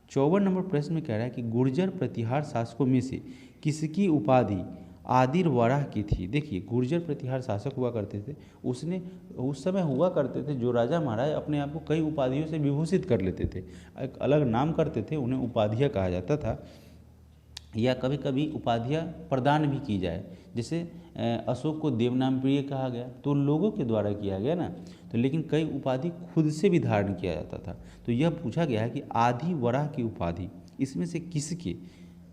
Speaker 1: 54 नंबर प्रश्न में कह रहा है कि गुर्जर प्रतिहार शासकों में से किसकी उपाधि आदिर वराह की थी। देखिए, गुर्जर प्रतिहार शासक हुआ करते थे, उसने उस समय हुआ करते थे जो राजा महाराज अपने आप को कई उपाधियों से विभूषित कर लेते थे, एक अलग नाम करते थे, उन्हें उपाधियाँ कहा जाता था, या कभी कभी उपाधियाँ प्रदान भी की जाए। जैसे अशोक को देवनाम प्रिय कहा गया तो लोगों के द्वारा किया गया ना, तो लेकिन कई उपाधि खुद से भी धारण किया जाता था। तो यह पूछा गया है कि आदि वराह की उपाधि इसमें से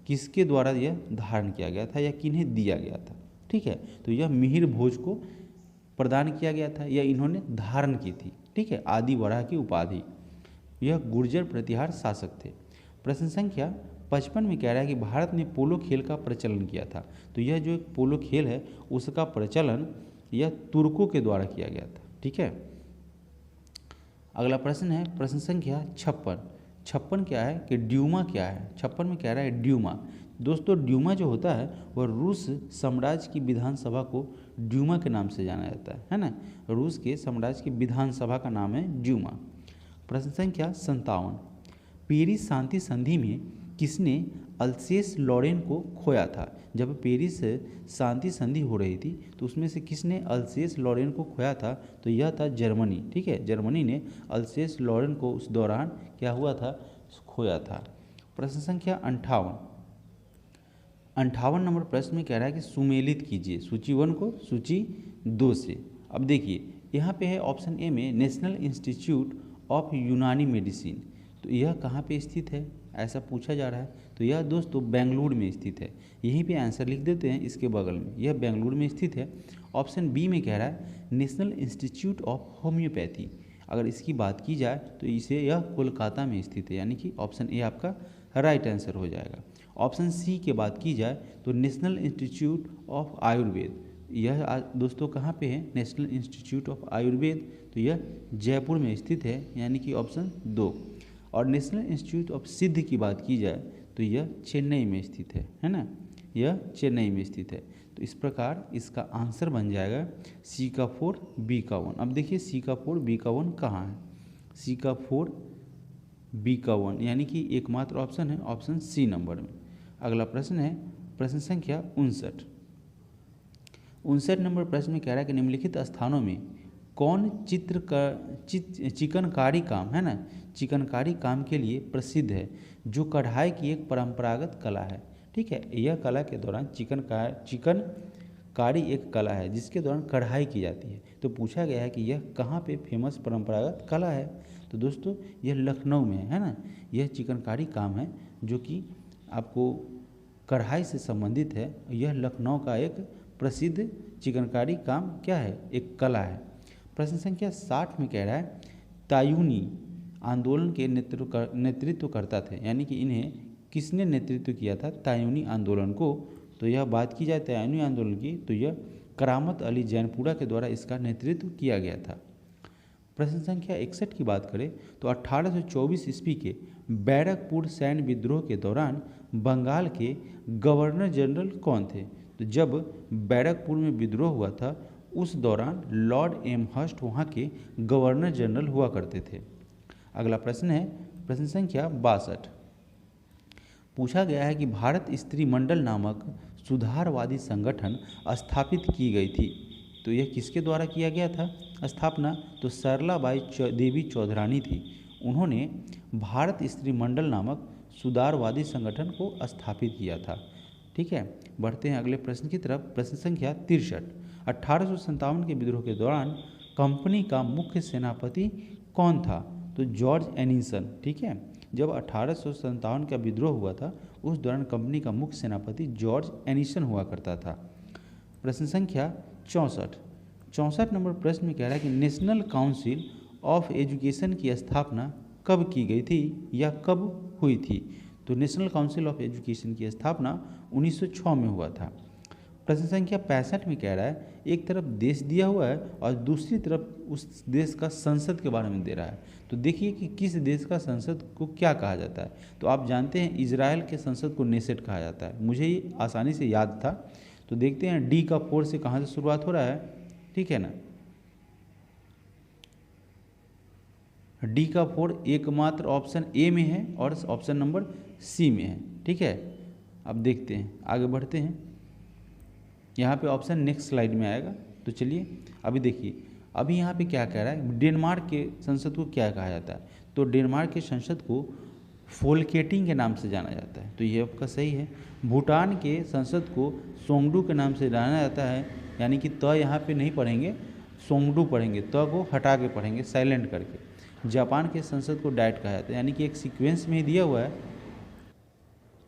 Speaker 1: किसके द्वारा यह धारण किया गया था या किन्हें दिया गया था। ठीक है, तो यह मिहिर भोज को प्रदान किया गया था या इन्होंने धारण की थी। ठीक है, आदि वराह की उपाधि, यह गुर्जर प्रतिहार शासक थे। प्रश्न संख्या 55 में कह रहा है कि भारत ने पोलो खेल का प्रचलन किया था। तो यह जो एक पोलो खेल है उसका प्रचलन यह तुर्कों के द्वारा किया गया था। ठीक है, अगला प्रश्न है प्रश्न संख्या 56 क्या है कि ड्यूमा क्या है। 56 में कह रहा है ड्यूमा। दोस्तों, ड्यूमा जो होता है वह रूस साम्राज्य की विधानसभा को ड्यूमा के नाम से जाना जाता है ना। रूस के साम्राज्य की विधानसभा का नाम है ड्यूमा। प्रश्न संख्या 57, पेरिस शांति संधि में किसने अल्सेस लॉरेन को खोया था। जब पेरिस शांति संधि हो रही थी तो उसमें से किसने अल्सेस लॉरेन को खोया था, तो यह था जर्मनी। ठीक है, जर्मनी ने अल्सेस लॉरेन को उस दौरान क्या हुआ था, खोया था। प्रश्न संख्या 58 नंबर प्रश्न में कह रहा है कि सुमेलित कीजिए सूची 1 को सूची 2 से। अब देखिए, यहाँ पे है ऑप्शन ए में नेशनल इंस्टीट्यूट ऑफ यूनानी मेडिसिन। तो यह कहाँ पे स्थित है, ऐसा पूछा जा रहा है। तो यह दोस्तों बेंगलुरु में स्थित है। यहीं पे आंसर लिख देते हैं इसके बगल में, यह बेंगलुरु में स्थित है। ऑप्शन बी में कह रहा है नेशनल इंस्टीट्यूट ऑफ होम्योपैथी। अगर इसकी बात की जाए तो इसे यह कोलकाता में स्थित है, यानी कि ऑप्शन ए आपका राइट आंसर हो जाएगा। ऑप्शन सी की बात की जाए तो नेशनल इंस्टीट्यूट ऑफ आयुर्वेद, यह दोस्तों कहाँ पे है, नेशनल इंस्टीट्यूट ऑफ आयुर्वेद, तो यह जयपुर में स्थित है, यानी कि ऑप्शन 2। और नेशनल इंस्टीट्यूट ऑफ सिद्ध की बात की जाए तो यह चेन्नई में स्थित है ना, यह चेन्नई में स्थित है। तो इस प्रकार इसका आंसर बन जाएगा सी का 4 बी का 1। अब देखिए सी का 4 बी का 1 कहाँ है, सी का 4 बी का 1 यानी कि एकमात्र ऑप्शन है ऑप्शन सी नंबर में। अगला प्रश्न है प्रश्न संख्या 59 नंबर प्रश्न में कह रहा है कि निम्नलिखित स्थानों में कौन चिकनकारी काम है ना, चिकनकारी काम के लिए प्रसिद्ध है, जो कढ़ाई की एक परंपरागत कला है। ठीक है, यह कला के दौरान चिकनकारी एक कला है जिसके दौरान कढ़ाई की जाती है। तो पूछा गया है कि यह कहाँ पे फेमस परंपरागत कला है। तो दोस्तों यह लखनऊ में है ना, यह चिकनकारी काम है जो कि आपको कढ़ाई से संबंधित है। यह लखनऊ का एक प्रसिद्ध चिकनकारी काम क्या है, एक कला है। प्रश्न संख्या 60 में कह रहा है तायूनी आंदोलन के नेतृत्व करता थे, यानी कि इन्हें किसने नेतृत्व किया था तायूनी आंदोलन को। तो यह बात की जाए तायूनी आंदोलन की तो यह करामत अली जैनपुरा के द्वारा इसका नेतृत्व किया गया था। प्रश्न संख्या 61 की बात करें तो 1824 ईस्वी के बैरकपुर सैन्य विद्रोह के दौरान बंगाल के गवर्नर जनरल कौन थे। तो जब बैरकपुर में विद्रोह हुआ था उस दौरान लॉर्ड एमहर्स्ट वहाँ के गवर्नर जनरल हुआ करते थे। अगला प्रश्न है प्रश्न संख्या 62। पूछा गया है कि भारत स्त्री मंडल नामक सुधारवादी संगठन स्थापित की गई थी। तो यह किसके द्वारा किया गया था स्थापना, तो सरलाबाई देवी चौधरानी थी। उन्होंने भारत स्त्री मंडल नामक सुधारवादी संगठन को स्थापित किया था। ठीक है, बढ़ते हैं अगले प्रश्न की तरफ। प्रश्न संख्या 63। 1857 के विद्रोह के दौरान कंपनी का मुख्य सेनापति कौन था, तो जॉर्ज एनिसन। ठीक है, जब 1857 का विद्रोह हुआ था उस दौरान कंपनी का मुख्य सेनापति जॉर्ज एनिसन हुआ करता था। प्रश्न संख्या 64 नंबर प्रश्न में कह रहा है कि नेशनल काउंसिल ऑफ एजुकेशन की स्थापना कब की गई थी या कब हुई थी। तो नेशनल काउंसिल ऑफ एजुकेशन की स्थापना 1906 में हुआ था। प्रश्न संख्या 65 में कह रहा है एक तरफ देश दिया हुआ है और दूसरी तरफ उस देश का संसद के बारे में दे रहा है। तो देखिए कि किस देश का संसद को क्या कहा जाता है। तो आप जानते हैं इजराइल के संसद को नेसेट कहा जाता है, मुझे ये आसानी से याद था। तो देखते हैं डी का 4 से कहाँ से शुरुआत हो रहा है, ठीक है ना। डी का 4 एकमात्र ऑप्शन ए में है और ऑप्शन नंबर सी में है, ठीक है। अब देखते हैं, आगे बढ़ते हैं। यहाँ पे ऑप्शन नेक्स्ट स्लाइड में आएगा। तो चलिए अभी देखिए, अभी यहाँ पे क्या कह रहा है, डेनमार्क के संसद को क्या कहा जाता है। तो डेनमार्क के संसद को फोल्केटिंग के नाम से जाना जाता है, तो ये आपका सही है। भूटान के संसद को सोंगडू के नाम से जाना जाता है, यानी कि त यहाँ पे नहीं पढ़ेंगे, सोंगडू पढ़ेंगे, त को हटा के पढ़ेंगे साइलेंट करके। जापान के संसद को डाइट कहा जाता है, यानी कि एक सीक्वेंस में ही दिया हुआ है।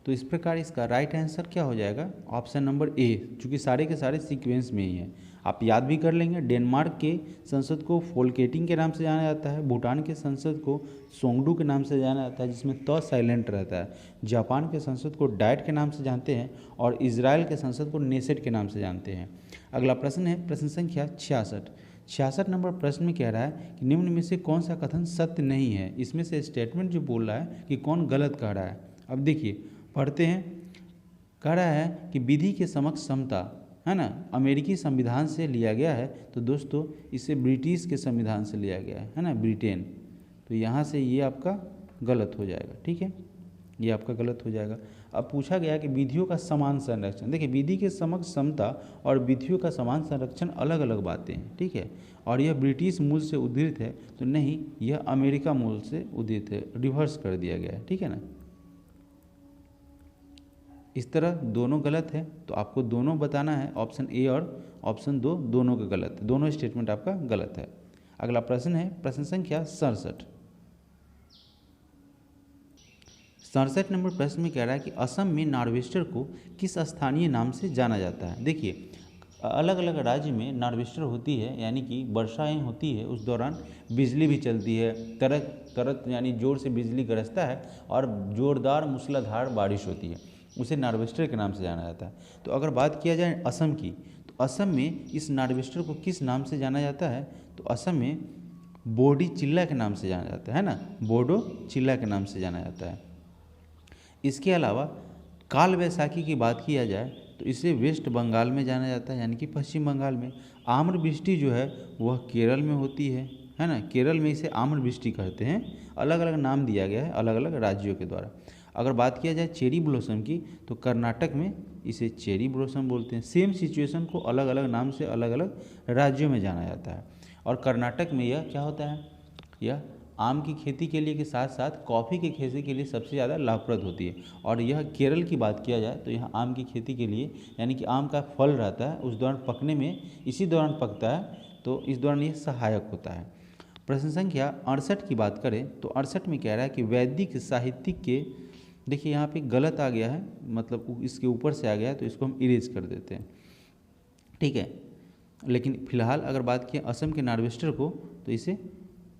Speaker 1: तो इस प्रकार इसका राइट आंसर क्या हो जाएगा, ऑप्शन नंबर ए, चूँकि सारे के सारे सीक्वेंस में ही है। आप याद भी कर लेंगे, डेनमार्क के संसद को फोल्केटिंग के नाम से जाना जाता है, भूटान के संसद को सोंगडू के नाम से जाना जाता है जिसमें त साइलेंट रहता है, जापान के संसद को डाइट के नाम से जानते हैं और इजराइल के संसद को नेसेट के नाम से जानते हैं। अगला प्रश्न है प्रश्न संख्या 66 नंबर प्रश्न में कह रहा है कि निम्न में से कौन सा कथन सत्य नहीं है। इसमें से स्टेटमेंट जो बोल रहा है कि कौन गलत कह रहा है। अब देखिए पढ़ते हैं, कह रहा है कि विधि के समक्ष समता, है ना, अमेरिकी संविधान से लिया गया है। तो दोस्तों इसे ब्रिटिश के संविधान से लिया गया है ना, ब्रिटेन। तो यहाँ से ये आपका गलत हो जाएगा, ठीक है, ये आपका गलत हो जाएगा। अब पूछा गया कि विधियों का समान संरक्षण, देखिए विधि के समक्ष समता और विधियों का समान संरक्षण अलग अलग बातें हैं, ठीक है। और यह ब्रिटिश मूल से उद्धृत है, तो नहीं, यह अमेरिका मूल से उद्धृत है, रिवर्स कर दिया गया है, ठीक है ना। इस तरह दोनों गलत है, तो आपको दोनों बताना है, ऑप्शन ए और ऑप्शन 2 दोनों का गलत है, दोनों स्टेटमेंट आपका गलत है। अगला प्रश्न है प्रश्न संख्या 67 नंबर प्रश्न में कह रहा है कि असम में नार्वेस्टर को किस स्थानीय नाम से जाना जाता है। देखिए अलग अलग राज्य में नार्वेस्टर होती है, यानी कि वर्षाएं होती है, उस दौरान बिजली भी चलती है, तरत यानी जोर से बिजली गरजता है और जोरदार मूसलाधार बारिश होती है, उसे नार्वेस्टर के नाम से जाना जाता है। तो अगर बात किया जाए असम की, तो असम में इस नार्वेस्टर को किस नाम से जाना जाता है। तो असम में बोडी चिल्ला के नाम से जाना जाता है ना, बोडो चिल्ला के नाम से जाना जाता है। इसके अलावा काल वैसाखी की बात किया जाए तो इसे वेस्ट बंगाल में जाना जाता है, यानी कि पश्चिम बंगाल में। आम्र वृष्टि जो है वह केरल में होती है ना, केरल में इसे आम्र वृष्टि कहते हैं। अलग अलग नाम दिया गया है अलग अलग राज्यों के द्वारा। अगर बात किया जाए चेरी ब्लॉसम की, तो कर्नाटक में इसे चेरी ब्लॉसम बोलते हैं। सेम सिचुएशन को अलग अलग नाम से अलग अलग राज्यों में जाना जाता है। और कर्नाटक में यह क्या होता है, यह आम की खेती के लिए के साथ साथ कॉफ़ी की खेती के लिए सबसे ज़्यादा लाभप्रद होती है। और यह केरल की बात किया जाए तो यहाँ आम की खेती के लिए, यानी कि आम का फल रहता है, उस दौरान पकने में इसी दौरान पकता है, तो इस दौरान ये सहायक होता है। प्रश्न संख्या 68 की बात करें तो 68 में कह रहा है कि वैदिक साहित्यिक के, देखिए यहाँ पे गलत आ गया है, मतलब इसके ऊपर से आ गया है, तो इसको हम इरेज कर देते हैं, ठीक है। लेकिन फिलहाल अगर बात किया असम के नार्वेस्टर को, तो इसे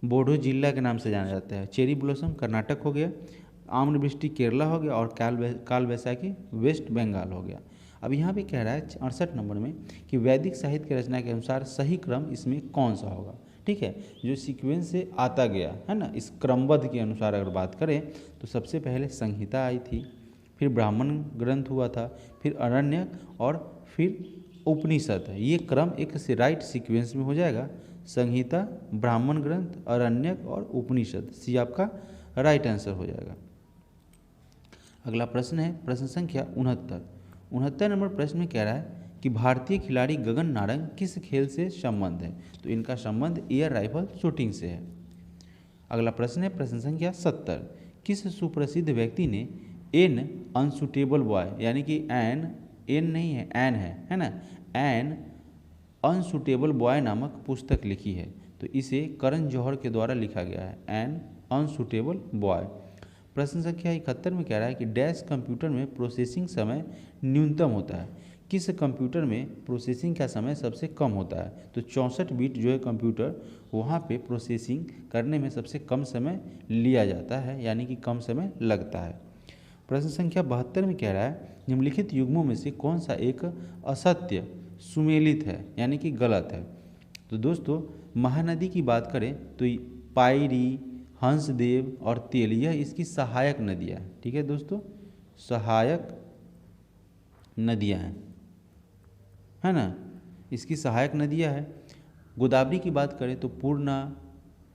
Speaker 1: बोडो जिला के नाम से जाना जाता है। चेरी ब्लॉसम कर्नाटक हो गया, आम्र वृष्टि केरला हो गया और काल वैसाखी वेस्ट बंगाल हो गया। अब यहाँ पे कह रहा है 68 नंबर में कि वैदिक साहित्य की रचना के अनुसार सही क्रम इसमें कौन सा होगा, ठीक है, जो सीक्वेंस से आता गया है ना, इस क्रमबद्ध के अनुसार अगर बात करें तो सबसे पहले संहिता आई थी, फिर ब्राह्मण ग्रंथ हुआ था, फिर अरण्यक और फिर उपनिषद है। ये क्रम एक से राइट सीक्वेंस में हो जाएगा, संहिता, ब्राह्मण ग्रंथ, अरण्यक और उपनिषद, सी आपका राइट आंसर हो जाएगा। अगला प्रश्न है प्रश्न संख्या 69 नंबर प्रश्न में कह रहा है कि भारतीय खिलाड़ी गगन नारंग किस खेल से संबंध है। तो इनका संबंध एयर राइफल शूटिंग से है। अगला प्रश्न है प्रश्न संख्या 70, किस सुप्रसिद्ध व्यक्ति ने एन अनसूटेबल बॉय, यानी कि एन नहीं है, एन है ना, एन अनसूटेबल बॉय नामक पुस्तक लिखी है। तो इसे करण जौहर के द्वारा लिखा गया है, एन अनसूटेबल बॉय। प्रश्न संख्या 71 में कह रहा है कि डैश कंप्यूटर में प्रोसेसिंग समय न्यूनतम होता है। किस कंप्यूटर में प्रोसेसिंग का समय सबसे कम होता है? तो 64 बिट जो है कंप्यूटर, वहाँ पे प्रोसेसिंग करने में सबसे कम समय लिया जाता है, यानी कि कम समय लगता है। प्रश्न संख्या 72 में कह रहा है निम्नलिखित युग्मों में से कौन सा एक असत्य सुमेलित है, यानी कि गलत है? तो दोस्तों महानदी की बात करें तो पायरी, हंसदेव और तेल, यह इसकी सहायक नदियाँ हैं। ठीक है दोस्तों, सहायक नदियाँ हैं, है ना, इसकी सहायक नदियाँ हैं। गोदावरी की बात करें तो पूर्णा,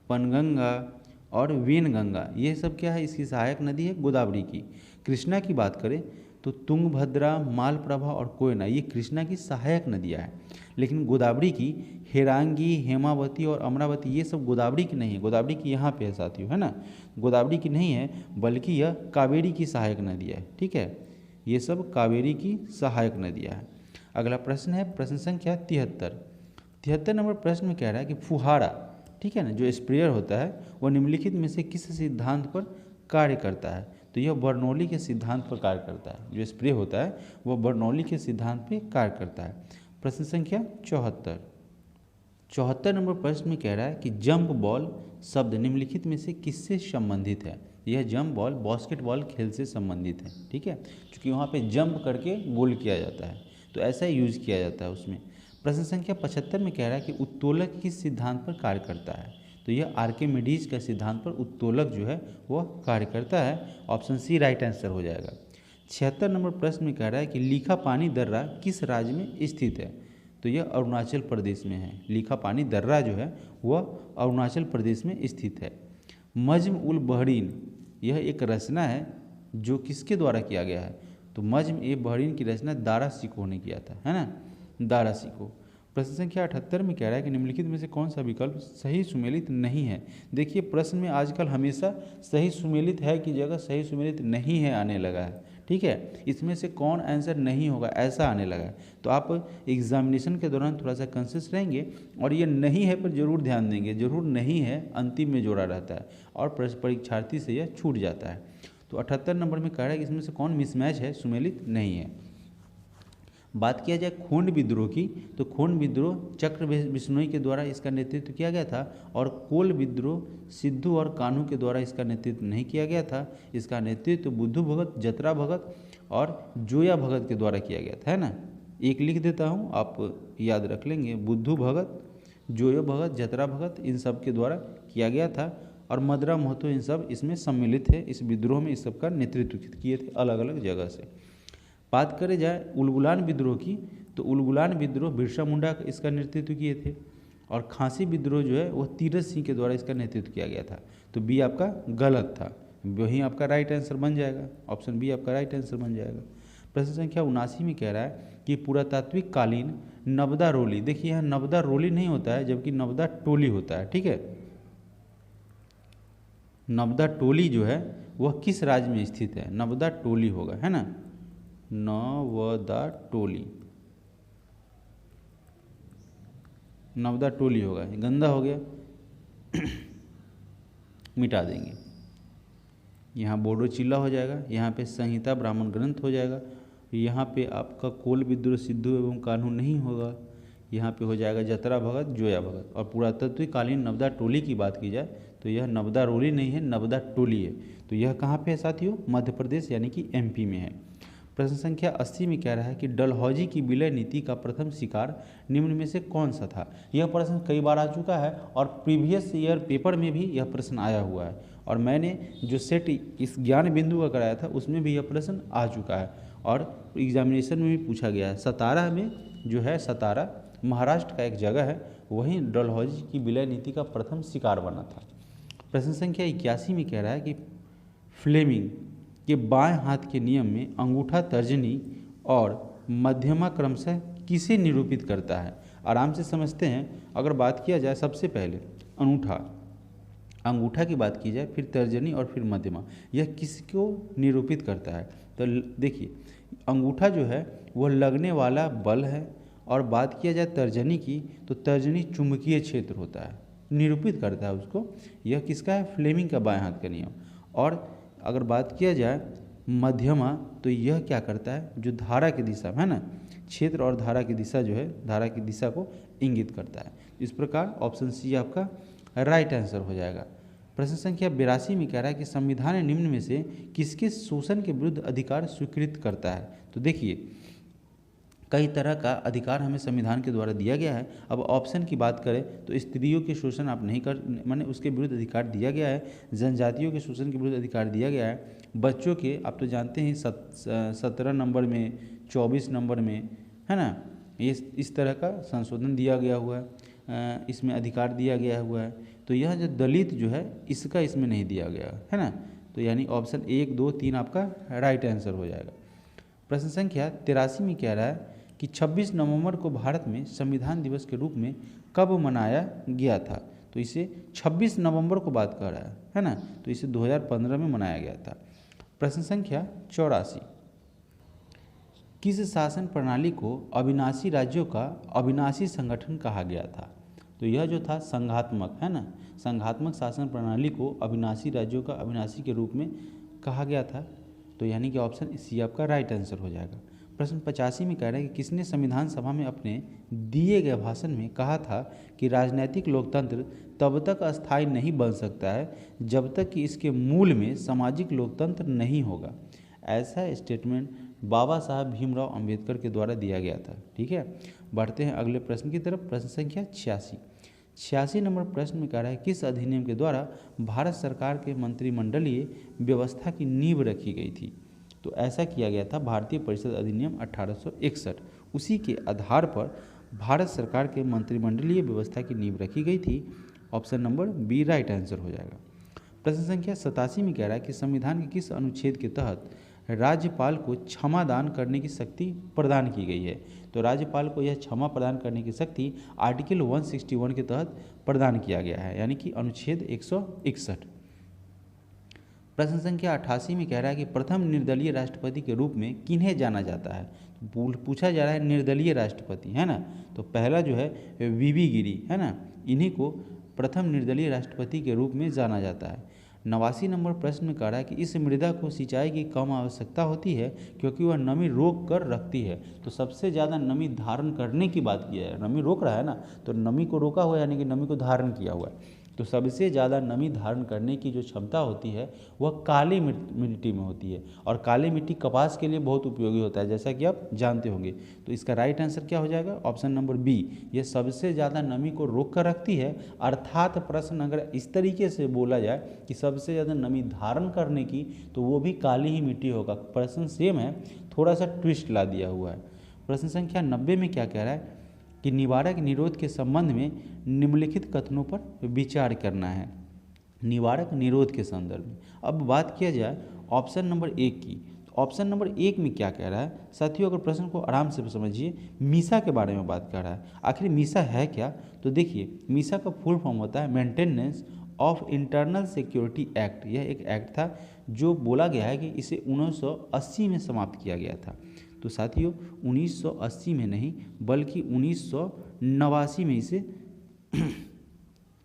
Speaker 1: पनगंगा और वेनगंगा, ये सब क्या है, इसकी सहायक नदी है गोदावरी की। कृष्णा की बात करें तो तुंगभद्रा, मालप्रभा और कोयना, ये कृष्णा की सहायक नदियाँ हैं। लेकिन गोदावरी की हेरांगी, हेमावती और अमरावती, ये सब गोदावरी की नहीं है। गोदावरी की यहाँ पे है साथियों, है ना, गोदावरी की नहीं है, बल्कि यह कावेरी की सहायक नदियाँ है। ठीक है, ये सब कावेरी की सहायक नदियाँ हैं। अगला प्रश्न है प्रश्न संख्या 73 नंबर प्रश्न में कह रहा है कि फुहारा, ठीक है ना, जो स्प्रेयर होता है वह निम्नलिखित में से किस सिद्धांत पर कार्य करता है? तो यह बर्नौली के सिद्धांत पर कार्य करता है। जो स्प्रे होता है वह बर्नौली के सिद्धांत पर कार्य करता है। प्रश्न संख्या 74 नंबर प्रश्न में कह रहा है कि जंप बॉल शब्द निम्नलिखित में से किससे संबंधित है? यह जंप बॉल बास्केटबॉल खेल से संबंधित है। ठीक है, क्योंकि वहाँ पे जंप करके गोल किया जाता है, तो ऐसा यूज किया जाता है उसमें। प्रश्न संख्या 75 में कह रहा है कि उत्तोलक किस सिद्धांत पर कार्य करता है? तो यह आर्किमिडीज के सिद्धांत पर उत्तोलक जो है वह कार्य करता है। ऑप्शन सी राइट आंसर हो जाएगा। 76 नंबर प्रश्न में कह रहा है कि लिखा पानी दर्रा किस राज्य में स्थित है? तो यह अरुणाचल प्रदेश में है। लिखा पानी दर्रा जो है वह अरुणाचल प्रदेश में स्थित है। मज्म उल बहरीन, यह एक रचना है जो किसके द्वारा किया गया है? तो मज्म ए बहरीन की रचना दारा शिकोह ने किया था, है ना, दारा शिकोह। प्रश्न संख्या 78 में कह रहा है कि निम्नलिखित में से कौन सा विकल्प सही सुमेलित नहीं है? देखिए प्रश्न में आजकल हमेशा सही सुमेलित है की जगह सही सुमेलित नहीं है आने लगा है। ठीक है, इसमें से कौन आंसर नहीं होगा ऐसा आने लगा है। तो आप एग्जामिनेशन के दौरान थोड़ा सा कंसियस रहेंगे और ये नहीं है पर जरूर ध्यान देंगे। जरूर नहीं है अंतिम में जोड़ा रहता है और परीक्षार्थी से यह छूट जाता है। तो 78 नंबर में कह रहा है कि इसमें से कौन मिसमैच है, सुमेलित नहीं है। बात किया जाए खोंड विद्रोह की, तो खोंड विद्रोह चक्र बिश्नोई के द्वारा इसका नेतृत्व किया गया था और कोल विद्रोह सिद्धू और कान्हू के द्वारा इसका नेतृत्व नहीं किया गया था। इसका नेतृत्व बुद्धू भगत, जतरा भगत और जोया भगत के द्वारा किया गया था, है ना। एक लिख देता हूँ, आप याद रख लेंगे, बुद्धू भगत, जोया भगत, जतरा भगत, इन सब के द्वारा किया गया था और मदरा महतो इन सब इसमें सम्मिलित है। इस विद्रोह में इस सब का नेतृत्व किए थे अलग अलग जगह से। बात करें जाए उलगुलान विद्रोह की, तो उलगुलान विद्रोह बिरसा मुंडा इसका नेतृत्व किए थे और खांसी विद्रोह जो है वह तीरथ सिंह के द्वारा इसका नेतृत्व किया गया था। तो बी आपका गलत था, वही आपका राइट आंसर बन जाएगा। ऑप्शन बी आपका राइट आंसर बन जाएगा। प्रश्न संख्या 79 में कह रहा है कि पुरातात्विक कालीन नबदा रोली, देखिए यहाँ नबदा रोली नहीं होता है जबकि नबदा टोली होता है। ठीक है, नबदा टोली जो है वह किस राज्य में स्थित है? नबदा टोली होगा, है ना, नवदा टोली, नवदा टोली होगा। गंदा हो गया मिटा देंगे। यहाँ बोडो चिल्ला हो जाएगा, यहाँ पे संहिता ब्राह्मण ग्रंथ हो जाएगा, यहाँ पे आपका कोल विद्रोह सिद्धू एवं कान्हू नहीं होगा, यहाँ पे हो जाएगा जतरा भगत, जोया भगत। और पुरातत्विक कालीन नवदा टोली की बात की जाए तो यह नवदा रोली नहीं है, नवदा टोली है। तो यह कहाँ पे है साथियों? मध्य प्रदेश यानी कि एमपी में है। प्रश्न संख्या 80 में कह रहा है कि डलहौजी की विलय नीति का प्रथम शिकार निम्न में से कौन सा था? यह प्रश्न कई बार आ चुका है और प्रीवियस ईयर पेपर में भी यह प्रश्न आया हुआ है और मैंने जो सेट इस ज्ञान बिंदु का कराया था उसमें भी यह प्रश्न आ चुका है और एग्जामिनेशन में भी पूछा गया है। सतारा में जो है, सतारा महाराष्ट्र का एक जगह है, वहीं डलहौजी की विलय नीति का प्रथम शिकार बना था। प्रश्न संख्या 81 में कह रहा है कि फ्लेमिंग के बाएं हाथ के नियम में अंगूठा तर्जनी और मध्यमा क्रमशः किसे निरूपित करता है? आराम से समझते हैं। अगर बात किया जाए सबसे पहले अंगूठा की बात की जाए, फिर तर्जनी और फिर मध्यमा, यह किसको निरूपित करता है? तो देखिए अंगूठा जो है वह लगने वाला बल है और बात किया जाए तर्जनी की तो तर्जनी चुंबकीय क्षेत्र होता है, निरूपित करता है उसको। यह किसका है? फ्लेमिंग का बाएं हाथ का नियम। और अगर बात किया जाए मध्यमा तो यह क्या करता है? जो धारा की दिशा है ना, क्षेत्र और धारा की दिशा जो है, धारा की दिशा को इंगित करता है। इस प्रकार ऑप्शन सी आपका राइट आंसर हो जाएगा। प्रश्न संख्या 82 में कह रहा है कि संविधान निम्न में से किसके शोषण के विरुद्ध अधिकार स्वीकृत करता है। तो देखिए, कई तरह का अधिकार हमें संविधान के द्वारा दिया गया है। अब ऑप्शन की बात करें तो स्त्रियों के शोषण आप नहीं कर, माने उसके विरुद्ध अधिकार दिया गया है। जनजातियों के शोषण के विरुद्ध अधिकार दिया गया है। बच्चों के आप तो जानते हैं 17 नंबर में, 24 नंबर में, है ना, ये इस तरह का संशोधन दिया गया हुआ है, इसमें अधिकार दिया गया हुआ है। तो यह जो दलित जो है इसका इसमें नहीं दिया गया है ना। तो यानी ऑप्शन 1, 2, 3 आपका राइट आंसर हो जाएगा। प्रश्न संख्या 83 में कह रहा है कि 26 नवंबर को भारत में संविधान दिवस के रूप में कब मनाया गया था। तो इसे 26 नवंबर को बात कर रहा है ना। तो इसे 2015 में मनाया गया था। प्रश्न संख्या 84, किस शासन प्रणाली को अविनाशी राज्यों का अविनाशी संगठन कहा गया था। तो यह जो था संघात्मक, है ना, संघात्मक शासन प्रणाली को अविनाशी राज्यों का अविनाशी के रूप में कहा गया था। तो यानी कि ऑप्शन सी आपका राइट आंसर हो जाएगा। प्रश्न 85 में कह रहा है कि किसने संविधान सभा में अपने दिए गए भाषण में कहा था कि राजनीतिक लोकतंत्र तब तक अस्थायी नहीं बन सकता है जब तक कि इसके मूल में सामाजिक लोकतंत्र नहीं होगा। ऐसा स्टेटमेंट बाबा साहब भीमराव अंबेडकर के द्वारा दिया गया था। ठीक है, बढ़ते हैं अगले प्रश्न की तरफ। प्रश्न संख्या 86 नंबर प्रश्न में कह रहा है किस अधिनियम के द्वारा भारत सरकार के मंत्रिमंडलीय व्यवस्था की नींव रखी गई थी। तो ऐसा किया गया था भारतीय परिषद अधिनियम 1861। उसी के आधार पर भारत सरकार के मंत्रिमंडलीय व्यवस्था की नींव रखी गई थी। Option number b right answer हो जाएगा। प्रश्न संख्या 87 में कह रहा है कि संविधान के किस अनुच्छेद के तहत राज्यपाल को क्षमा दान करने की शक्ति प्रदान की गई है। तो राज्यपाल को यह क्षमा प्रदान करने की शक्ति आर्टिकल 161 के तहत प्रदान किया गया है, यानी कि अनुच्छेद 161। प्रश्न संख्या 88 में कह रहा है कि प्रथम निर्दलीय राष्ट्रपति के रूप में किन्हें जाना जाता है। पूछा जा रहा है निर्दलीय राष्ट्रपति, है ना। तो पहला जो है वीवी गिरी, है ना, इन्हीं को प्रथम निर्दलीय राष्ट्रपति के रूप में जाना जाता है। 89 नंबर प्रश्न में कह रहा है कि इस मृदा को सिंचाई की कम आवश्यकता होती है क्योंकि वह नमी रोक कर रखती है। तो सबसे ज़्यादा नमी धारण करने की बात की है, नमी रोक रहा है ना, तो नमी को रोका हुआ है यानी कि नमी को धारण किया हुआ है। तो सबसे ज़्यादा नमी धारण करने की जो क्षमता होती है वह काली मिट्टी में होती है, और काली मिट्टी कपास के लिए बहुत उपयोगी होता है, जैसा कि आप जानते होंगे। तो इसका राइट आंसर क्या हो जाएगा, ऑप्शन नंबर बी, यह सबसे ज़्यादा नमी को रोक कर रखती है। अर्थात प्रश्न अगर इस तरीके से बोला जाए कि सबसे ज़्यादा नमी धारण करने की, तो वो भी काली ही मिट्टी होगा। प्रश्न सेम है, थोड़ा सा ट्विस्ट ला दिया हुआ है। प्रश्न संख्या 90 में क्या कह रहा है कि निवारक निरोध के संबंध में निम्नलिखित कथनों पर विचार करना है। निवारक निरोध के संदर्भ में अब बात किया जाए ऑप्शन नंबर 1 की। तो ऑप्शन नंबर 1 में क्या कह रहा है साथियों, अगर प्रश्न को आराम से समझिए, मीसा के बारे में बात कर रहा है। आखिर मीसा है क्या, तो देखिए मीसा का फुल फॉर्म होता है maintenance of internal security act. यह एक एक्ट था जो बोला गया है कि इसे 1980 में समाप्त किया गया था। तो साथियों 1980 में नहीं बल्कि 1989 में इसे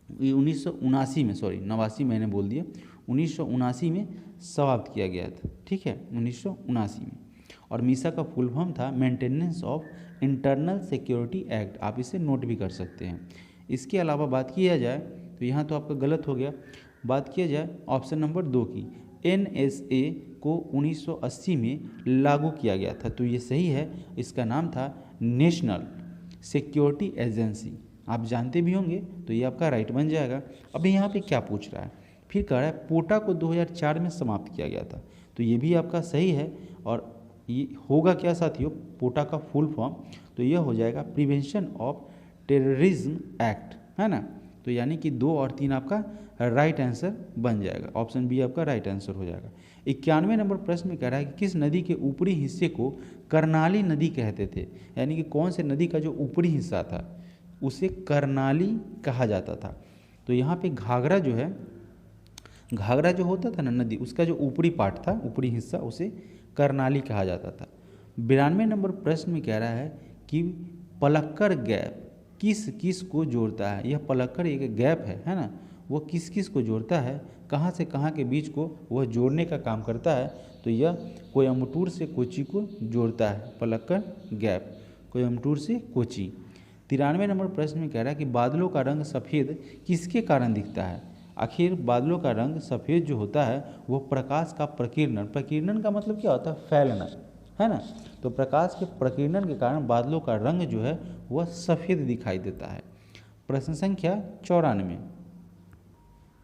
Speaker 1: 1979 में, सॉरी 89 मैंने बोल दिया, 1979 में समाप्त किया गया था। ठीक है, 1979 में। और मीसा का फुल फॉर्म था maintenance of internal security act. आप इसे नोट भी कर सकते हैं। इसके अलावा बात किया जाए तो यहाँ तो आपका गलत हो गया। बात किया जाए ऑप्शन नंबर 2 की, NSA को 1980 में लागू किया गया था। तो ये सही है, इसका नाम था नेशनल सिक्योरिटी एजेंसी। आप जानते भी होंगे, तो ये आपका राइट बन जाएगा। अभी यहाँ पे क्या पूछ रहा है, फिर कह रहा है पोटा को 2004 में समाप्त किया गया था। तो ये भी आपका सही है। और ये होगा क्या साथियों, पोटा का फुल फॉर्म, तो यह हो जाएगा प्रिवेंशन ऑफ टेररिज्म एक्ट, है ना। तो यानी कि 2 और 3 आपका राइट आंसर बन जाएगा। ऑप्शन बी आपका राइट आंसर हो जाएगा। 91 नंबर प्रश्न में कह रहा है कि किस नदी के ऊपरी हिस्से को कर्नाली नदी कहते थे। यानी कि कौन से नदी का जो ऊपरी हिस्सा था उसे कर्नाली कहा जाता था। तो यहाँ पे घाघरा जो है, घाघरा जो होता था ना नदी, उसका जो ऊपरी पार्ट था, ऊपरी हिस्सा, उसे कर्नाली कहा जाता था। 92 नंबर प्रश्न में कह रहा है कि पलक्कड़ गैप किस किस को जोड़ता है। यह पलक्कड़ एक गैप है ना, वो किस किस को जोड़ता है, कहाँ से कहाँ के बीच को वह जोड़ने का काम करता है। तो यह कोयम्बटूर से कोच्चि को जोड़ता है, पलक्कड़ गैप। कोयम्बटूर से कोची। 93 नंबर प्रश्न में कह रहा है कि बादलों का रंग सफ़ेद किसके कारण दिखता है। आखिर बादलों का रंग सफ़ेद जो होता है वो प्रकाश का प्रकीर्णन, प्रकीर्णन का मतलब क्या होता है, फैलना, है ना। तो प्रकाश के प्रकीर्णन के कारण बादलों का रंग जो है वह सफ़ेद दिखाई देता है। प्रश्न संख्या 94।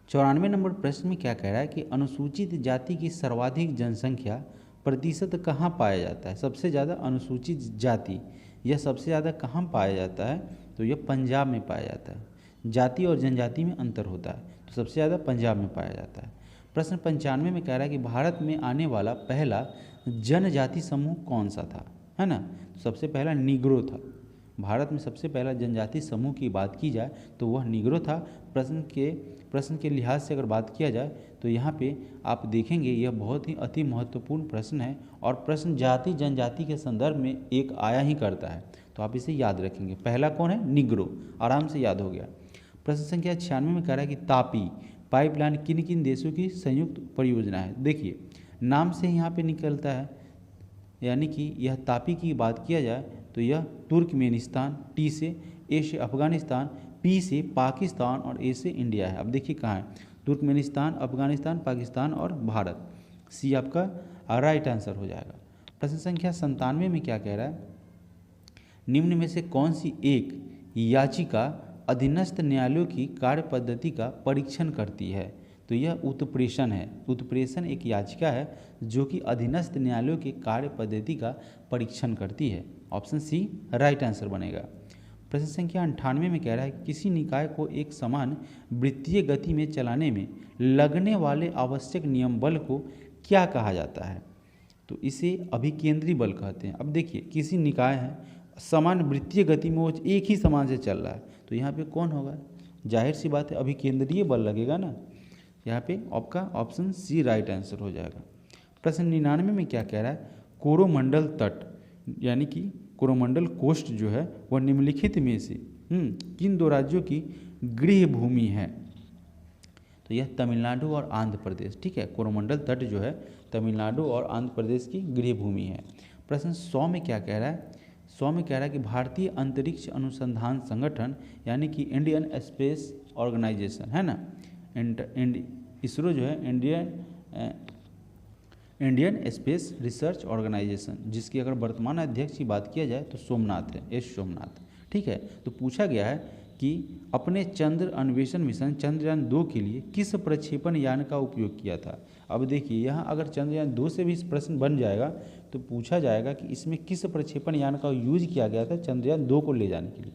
Speaker 1: 94 नंबर प्रश्न में क्या कह रहा है कि अनुसूचित जाति की सर्वाधिक जनसंख्या प्रतिशत कहाँ पाया जाता है। सबसे ज़्यादा अनुसूचित जाति यह सबसे ज़्यादा कहाँ पाया जाता है, तो यह पंजाब में पाया जाता है। जाति और जनजाति में अंतर होता है, तो सबसे ज़्यादा पंजाब में पाया जाता है। प्रश्न 95 में कह रहा है कि भारत में आने वाला पहला जनजाति समूह कौन सा था, है ना। सबसे पहला निग्रो था। भारत में सबसे पहला जनजाति समूह की बात की जाए तो वह निग्रो था। प्रश्न के लिहाज से अगर बात किया जाए तो यहाँ पे आप देखेंगे यह बहुत ही अति महत्वपूर्ण प्रश्न है और प्रश्न जाति जनजाति के संदर्भ में एक आया ही करता है, तो आप इसे याद रखेंगे। पहला कौन है, निग्रो, आराम से याद हो गया। प्रश्न संख्या 96 में कह रहा है कि तापी पाइपलाइन किन किन देशों की संयुक्त परियोजना है। देखिए नाम से यहाँ पे निकलता है, यानी कि यह तापी की बात किया जाए तो यह तुर्कमेनिस्तान, टी से ए से अफगानिस्तान, पी से पाकिस्तान और ए से इंडिया है। अब देखिए कहाँ है, तुर्कमेनिस्तान, अफगानिस्तान, पाकिस्तान और भारत। सी आपका राइट आंसर हो जाएगा। प्रश्न संख्या 97 में क्या कह रहा है, निम्न में से कौन सी एक याचिका अधीनस्थ न्यायालयों की कार्य पद्धति का परीक्षण करती है। तो यह उत्प्रेषण है। उत्प्रेषण एक याचिका है जो कि अधीनस्थ न्यायालयों के कार्य पद्धति का परीक्षण करती है। ऑप्शन सी राइट आंसर बनेगा। प्रश्न संख्या 98 में कह रहा है किसी निकाय को एक समान वृत्तीय गति में चलाने में लगने वाले आवश्यक नियम बल को क्या कहा जाता है। तो इसे अभिकेंद्री बल कहते हैं। अब देखिए किसी निकाय है, समान वृत्तीय गति में वो एक ही समान से चल रहा है, तो यहाँ पे कौन होगा, जाहिर सी बात है अभिकेंद्रीय बल लगेगा ना। यहाँ पे आपका ऑप्शन सी राइट आंसर हो जाएगा। प्रश्न 99 में क्या कह रहा है, कोरोमंडल तट यानी कि कोरोमंडल कोस्ट जो है वह निम्नलिखित में से किन दो राज्यों की गृह भूमि है। तो यह तमिलनाडु और आंध्र प्रदेश, ठीक है। कोरोमंडल तट जो है तमिलनाडु और आंध्र प्रदेश की गृह भूमि है। प्रश्न 100 में क्या कह रहा है, 100 में कह रहा है कि भारतीय अंतरिक्ष अनुसंधान संगठन यानी कि इंडियन स्पेस ऑर्गेनाइजेशन, है ना, इसरो जो है इंडियन स्पेस रिसर्च ऑर्गेनाइजेशन, जिसकी अगर वर्तमान अध्यक्ष की बात किया जाए तो सोमनाथ है, एस सोमनाथ, ठीक है। तो पूछा गया है कि अपने चंद्र अन्वेषण मिशन चंद्रयान 2 के लिए किस प्रक्षेपण यान का उपयोग किया था। अब देखिए यहाँ अगर चंद्रयान 2 से भी इस प्रश्न बन जाएगा तो पूछा जाएगा कि इसमें किस प्रक्षेपण यान का यूज किया गया था चंद्रयान 2 को ले जाने के लिए।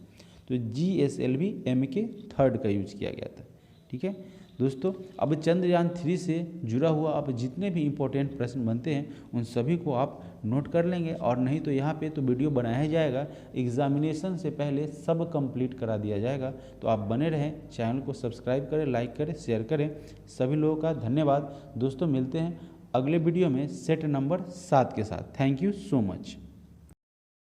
Speaker 1: तो GSLV MK3 का यूज किया गया था, ठीक है दोस्तों। अब चंद्रयान 3 से जुड़ा हुआ अब जितने भी इम्पोर्टेंट प्रश्न बनते हैं उन सभी को आप नोट कर लेंगे, और नहीं तो यहाँ पे तो वीडियो बनाया जाएगा, एग्जामिनेशन से पहले सब कंप्लीट करा दिया जाएगा। तो आप बने रहें, चैनल को सब्सक्राइब करें, लाइक करें, शेयर करें। सभी लोगों का धन्यवाद दोस्तों। मिलते हैं अगले वीडियो में सेट नंबर 7 के साथ। Thank you so much.